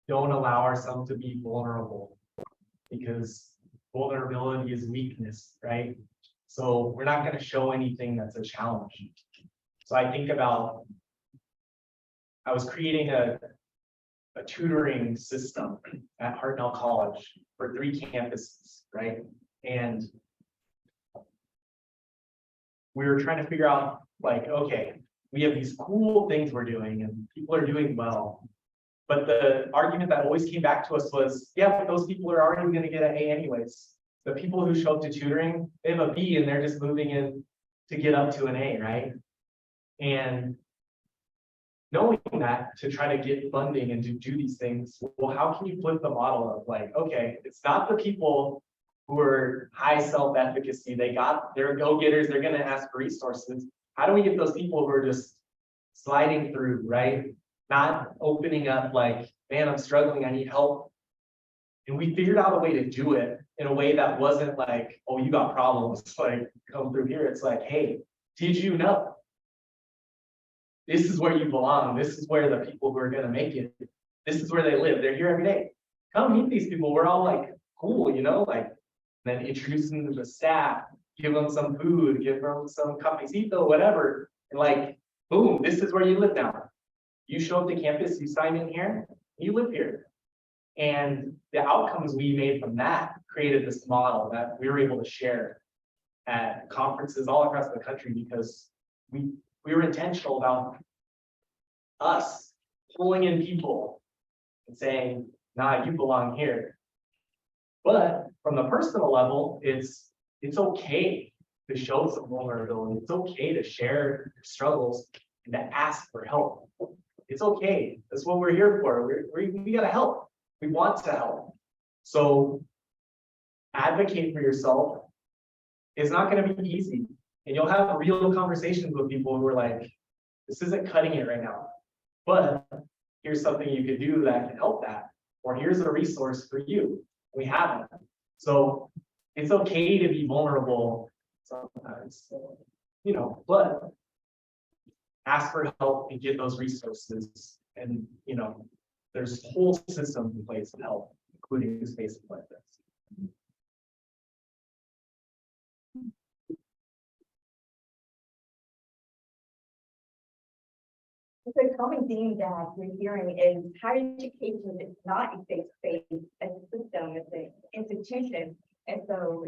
don't allow ourselves to be vulnerable, because vulnerability is weakness, right? So we're not going to show anything that's a challenge. So I think about, I was creating a tutoring system at Hartnell College for 3 campuses, right? And we were trying to figure out, like, okay, we have these cool things we're doing and people are doing well. But the argument that always came back to us was, yeah, but those people are already gonna get an A anyways. The people who show up to tutoring, they have a B and they're just moving in to get up to an A, right? And knowing that to try to get funding and to do these things, well, how can you flip the model of like, okay, it's not the people who are high self-efficacy, they're go-getters, they're gonna ask for resources. How do we get those people who are just sliding through, right? Not opening up like, man, I'm struggling, I need help. And we figured out a way to do it in a way that wasn't like, oh, you got problems, like come through here. It's like, hey, did you know? This is where you belong. This is where the people who are gonna make it, this is where they live. They're here every day. Come meet these people. We're all like, cool, you know, like, then introduce them to the staff, give them some food, give them some cafecito, whatever. And like, boom, this is where you live now. You show up to campus, you sign in here, you live here. And the outcomes we made from that created this model that we were able to share at conferences all across the country because we were intentional about us pulling in people and saying, nah, you belong here. But from the personal level, it's okay to show some vulnerability. It's okay to share your struggles and to ask for help. It's okay. That's what we're here for. We gotta help. We want to help. So advocate for yourself. It's not going to be easy. And you'll have real conversations with people who are like, this isn't cutting it right now. But here's something you could do that can help that. Or here's a resource for you. We have it. So it's okay to be vulnerable sometimes, you know, but ask for help and get those resources. And, you know, there's whole systems in place to help, including spaces like this. So a common theme that we're hearing is higher education is not a face-to-face as a system, it's an institution. And so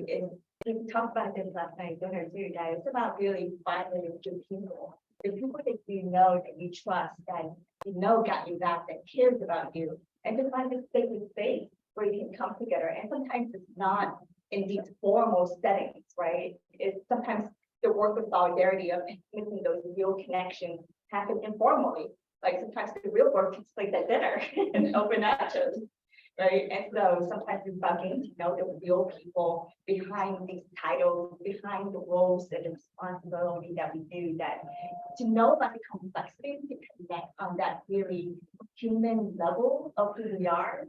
we talked about this last night, dinner too, that it's about really finding good people. The people that you know, that you trust, that you know got you back, that cares about you. And to find this sacred space where you can come together. And sometimes it's not in these formal settings, right? It's sometimes the work of solidarity of making those real connections happen informally. Like sometimes the real work takes place at dinner and open nachos, right? And so sometimes it's about getting to know the real people behind these titles, behind the roles and the responsibility that we do, that to know about the complexity, to connect on that really human level of who we are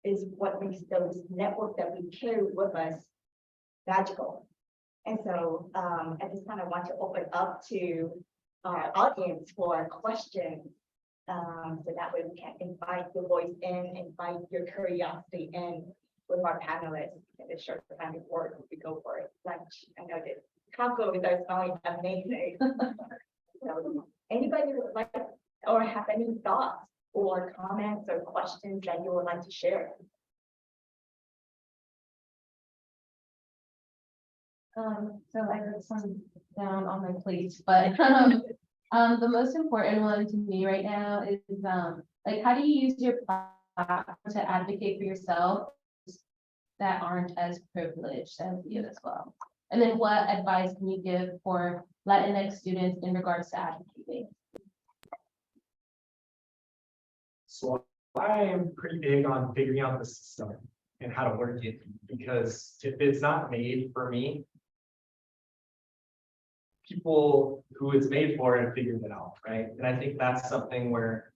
is what makes those networks that we carry with us magical. And so I just kind of want to open up to our audience for questions. So that way we can invite your voice in, invite your curiosity in with our panelists in this short time before we go for lunch. I know that tacos are smelling amazing. So anybody would like or have any thoughts or comments or questions that you would like to share? So I wrote some down on my plate, but the most important one to me right now is like, how do you use your platform to advocate for yourself that aren't as privileged as you as well? And then what advice can you give for Latinx students in regards to advocating? So I am pretty big on figuring out the system and how to work it, because if it's not made for me, people who it's made for have figured it out, right? And I think that's something where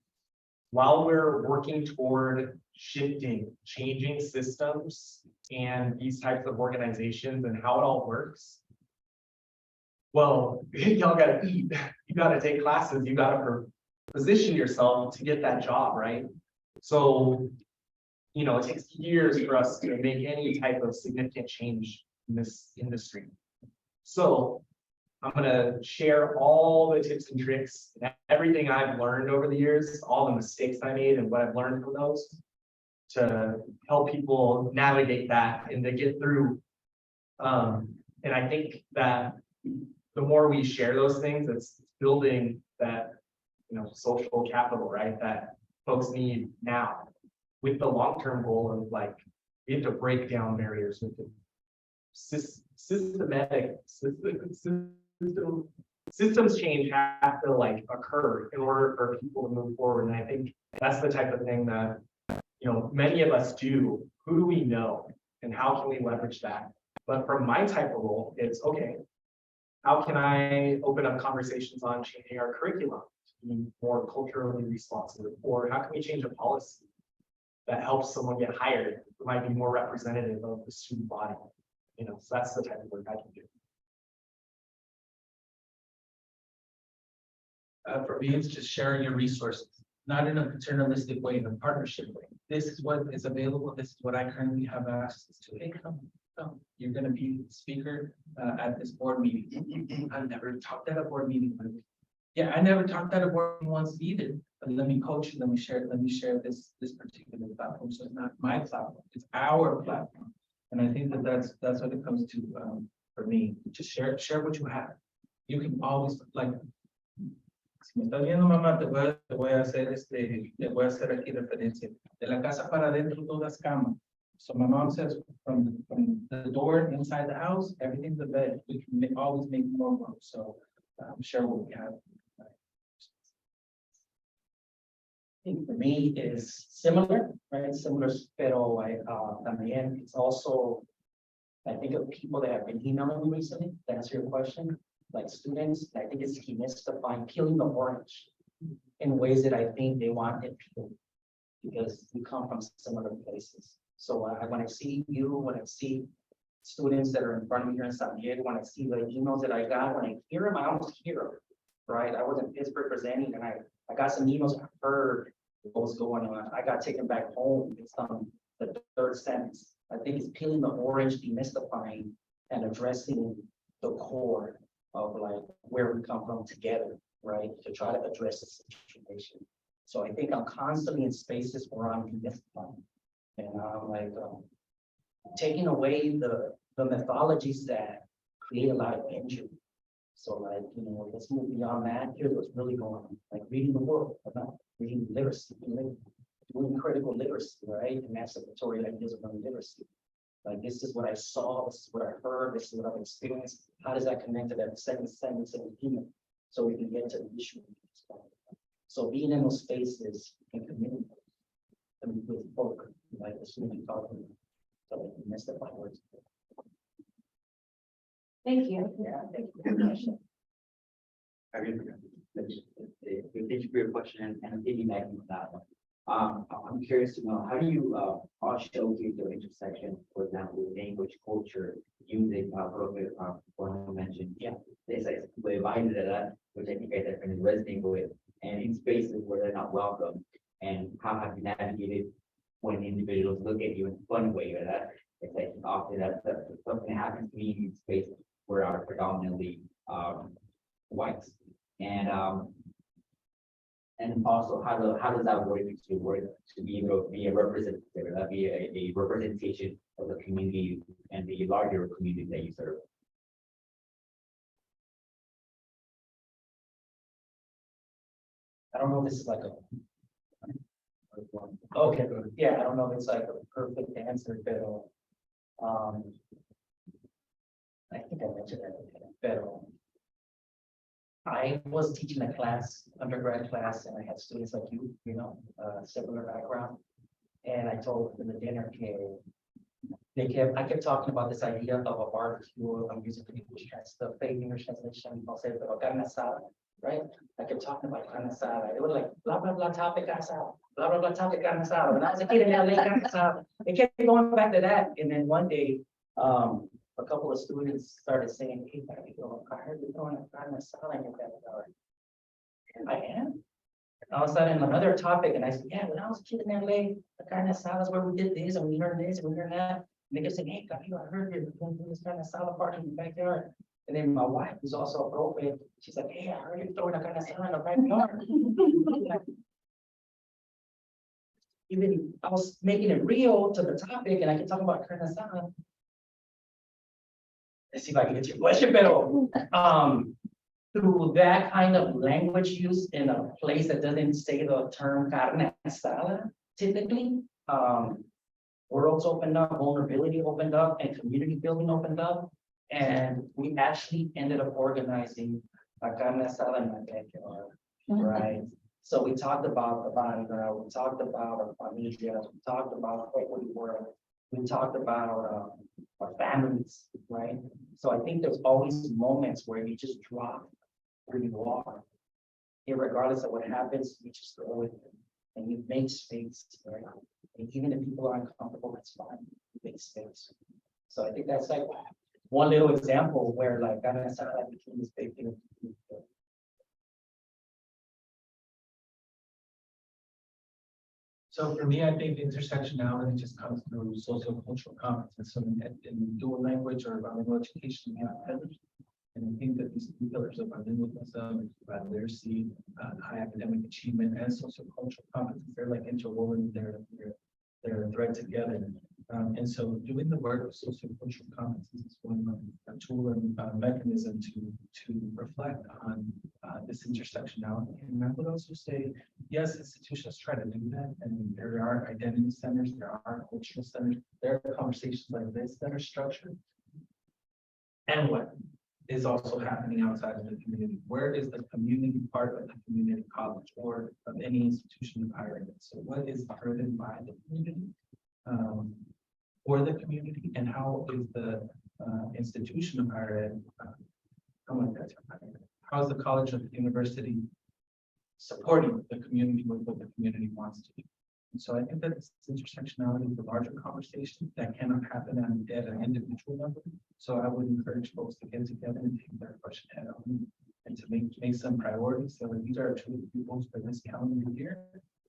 while we're working toward changing systems and these types of organizations and how it all works, well, y'all gotta eat, you gotta take classes, you gotta position yourself to get that job, right? So, you know, it takes years for us to make any type of significant change in this industry. So I'm gonna share all the tips and tricks and everything I've learned over the years, all the mistakes I made and what I've learned from those to help people navigate that and to get through. And I think that the more we share those things, it's building that, social capital, right, that folks need now. With the long-term goal of like, we have to break down barriers with the systems change have to like occur in order for people to move forward. And I think that's the type of thing that, many of us do. Who do we know? And how can we leverage that? But from my type of role, it's okay. How can I open up conversations on changing our curriculum to be more culturally responsive? Or how can we change a policy that helps someone get hired who might be more representative of the student body? So that's the type of work I can do. For me, it's just sharing your resources, not in a paternalistic way, in a partnership way. This is what is available. This is what I currently have access to. Hey, come. You're going to be the speaker at this board meeting. I've never talked at a board meeting. Yeah, I never talked at a board meeting once either. But let me coach you. Let me share this particular platform. So it's not my platform. It's our platform. And I think that's what it comes to for me. Just share what you have. You can always like. Si me estás viendo, mamá, te voy a hacer aquí referencia. De la casa para adentro, todas camas. So my mom says from the door inside the house, everything's a bed. We can always make more room. So share what we have. I think for me is similar, right? Similar, pero también it's also, I think of people that have been emailing me recently to answer your question, like students. I think it's demystifying, peeling the orange in ways that I think they want it peeled because we come from similar places. So when I see you, when I see students that are in front of me here in San Diego, when I see the emails that I got, when I hear them, I almost hear them, right? I was in Pittsburgh presenting and I got some emails, I heard what was going on. I got taken back home. It's the third sentence. I think it's peeling the orange, demystifying and addressing the core of like where we come from together, right? To try to address the situation. So I think I'm constantly in spaces where I'm demystifying. And I'm like taking away the mythologies that create a lot of injury. So like, let's move beyond that. Here's what's really going on. Like reading the world, about reading literacy, doing critical literacy, right? Emancipatory ideas of literacy. Like this is what I saw, this is what I heard, this is what I've experienced. How does that connect to that second sentence of the human? So we can get to the issue. So being in those spaces and community with folk, like the student talking, so like you missed my words. Thank you. Yeah, thank you for the question. Have you forgotten? Thank you for your question and piggybacking on that one. I'm curious to know, how do you all showcase your intersection, for example, language, culture, music, one mentioned, yeah, there's like that, which I think I definitely resonate with, and in spaces where they're not welcome, and how have you navigated when individuals look at you in a fun way, or that it's like often that something happens to me in spaces where are predominantly whites, and also how does that work to be able to be a representative, be a representation of the community and the larger community that you serve? I don't know if this is like a. Okay, yeah, I don't know if it's like a perfect answer, but I think I mentioned that, but I was teaching a class, undergrad class, and I had students like you, similar background. And I told them in the dinner, I kept talking about this idea of a barbecue. I'm using the English translation, the fake English translation, I'll say, pero carne asada, right? I kept talking about carne asada. It was like, blah, blah, blah, topic asada, blah, blah, blah, topic carne asada. When I was a kid in LA, carne asada, it kept going back to that. And then one day, a couple of students started saying, hey, I heard you're going to carne asada in your backyard. And I am. And all of a sudden, another topic, and I said, yeah, when I was a kid in LA, the carne asada is where we did this, and we heard this, and we heard that. And they kept saying, hey, I heard you're going to do this carne asada party in the backyard. And then my wife, who's also a prophet, she's like, hey, I heard you're throwing a carne asada in the backyard. Even I was making it real to the topic, and I kept talking about carne asada. Let's see if I can get your question, pero through that kind of language use in a place that doesn't say the term carne asada, typically, worlds opened up, vulnerability opened up, and community building opened up. And we actually ended up organizing a carne asada in my backyard, right? So we talked about the banda, we talked about our familias, we talked about what we were, we talked about our families, right? So I think there's always moments where you just drop where you are. Irregardless of what happens, you just go with it and you make space, right? And even if people are uncomfortable, that's fine, you make space. So I think that's like one little example where like carne asada became this big thing. So for me, I think intersectionality just comes through sociocultural competence. So in dual language or bilingual education, we have pillars. And I think that these two pillars of bilingualism, literacy, high academic achievement, and sociocultural competence, they're like interwoven, they're thread together. And so doing the work of sociocultural competence is one tool and mechanism to reflect on this intersectionality. And I would also say, yes, institutions try to do that, and there are identity centers, there are cultural centers, there are conversations like this that are structured. And what is also happening outside of the community? Where is the community part of the community college or of any institution of higher ed? So what is driven by the community? For the community, and how is the institution of higher ed, how is the college or the university supporting the community with what the community wants to do? And so I think that this intersectionality is a larger conversation that cannot happen at an individual level. So I would encourage folks to get together and take that question head on and to make some priorities. So these are 2 to 3 goals for this calendar year.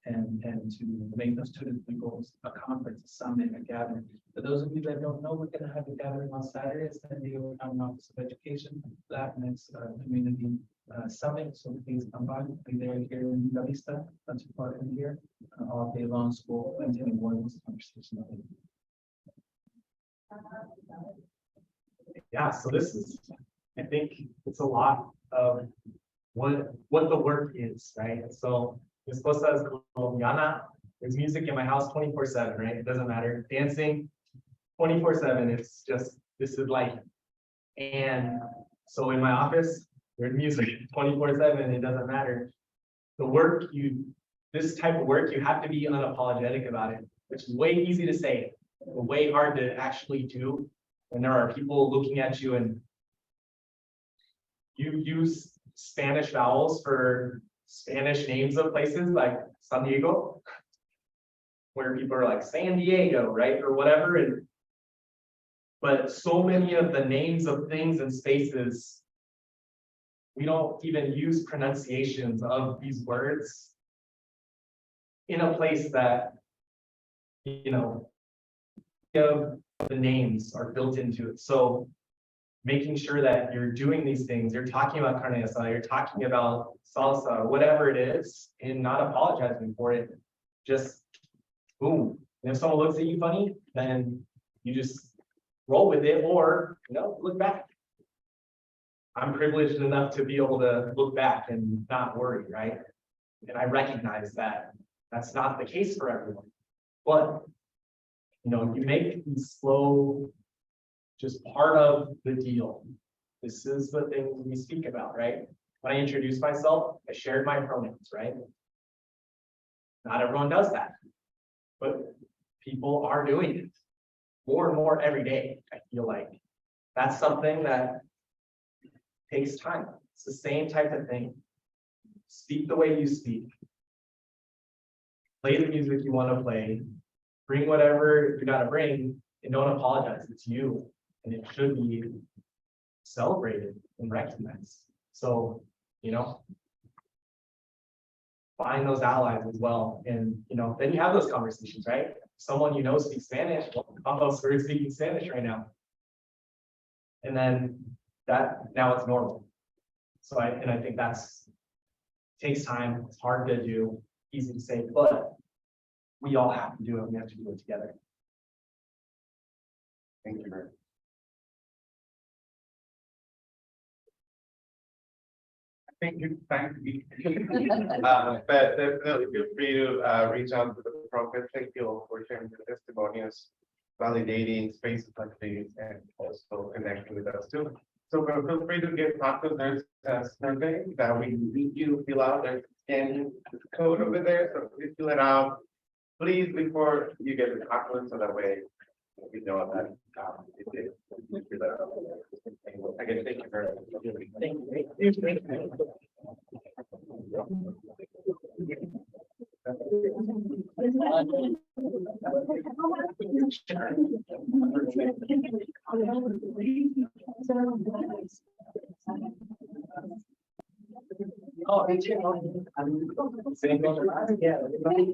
And to make those 2 to 3 goals a conference, a summit, a gathering. For those of you that don't know, we're going to have a gathering on Saturday at San Diego County Office of Education, Latinx Community Summit. So please come by, be there here in La Vista, not too far from here, all day long school, and any more of this conversation. Yeah, so this is, I think it's a lot of what the work is, right? So Mi esposa es colombiana. There's music in my house 24/7, right? It doesn't matter. Dancing 24/7. It's just, this is life. And so in my office, there's music 24/7. It doesn't matter. The work this type of work, you have to be unapologetic about it, which is way easy to say, but way hard to actually do when there are people looking at you and you use Spanish vowels for Spanish names of places like San Diego, where people are like San Diego, right? Or whatever. But so many of the names of things and spaces, we don't even use pronunciations of these words in a place that, of the names are built into it. So making sure that you're doing these things, you're talking about carne asada, you're talking about salsa, or whatever it is, and not apologizing for it, just boom. And if someone looks at you funny, then you just roll with it, or look back. I'm privileged enough to be able to look back and not worry, right? And I recognize that that's not the case for everyone. But you make these slow, just part of the deal. This is the thing we speak about, right? When I introduced myself, I shared my pronouns, right? Not everyone does that, but people are doing it more and more every day. I feel like that's something that takes time. It's the same type of thing. Speak the way you speak. Play the music you want to play. Bring whatever you got to bring, and don't apologize. It's you. And it should be celebrated and recognized. So, find those allies as well. And, then you have those conversations, right? Someone speaks Spanish. Well, we're speaking Spanish right now. And then now it's normal. So I think takes time. It's hard to do, easy to say, but we all have to do it. We have to do it together. Thank you, Bert. Thank you, thank you. But definitely feel free to reach out to the program. Thank you all for sharing your testimonials, validating spaces like these, and also connecting with us too. So feel free to get back to there's a survey that we need you to fill out. There's scan code over there, so please fill it out. Please before you get the document, so that way we know that it did. Fill it out. Again, thank you very much. Oh,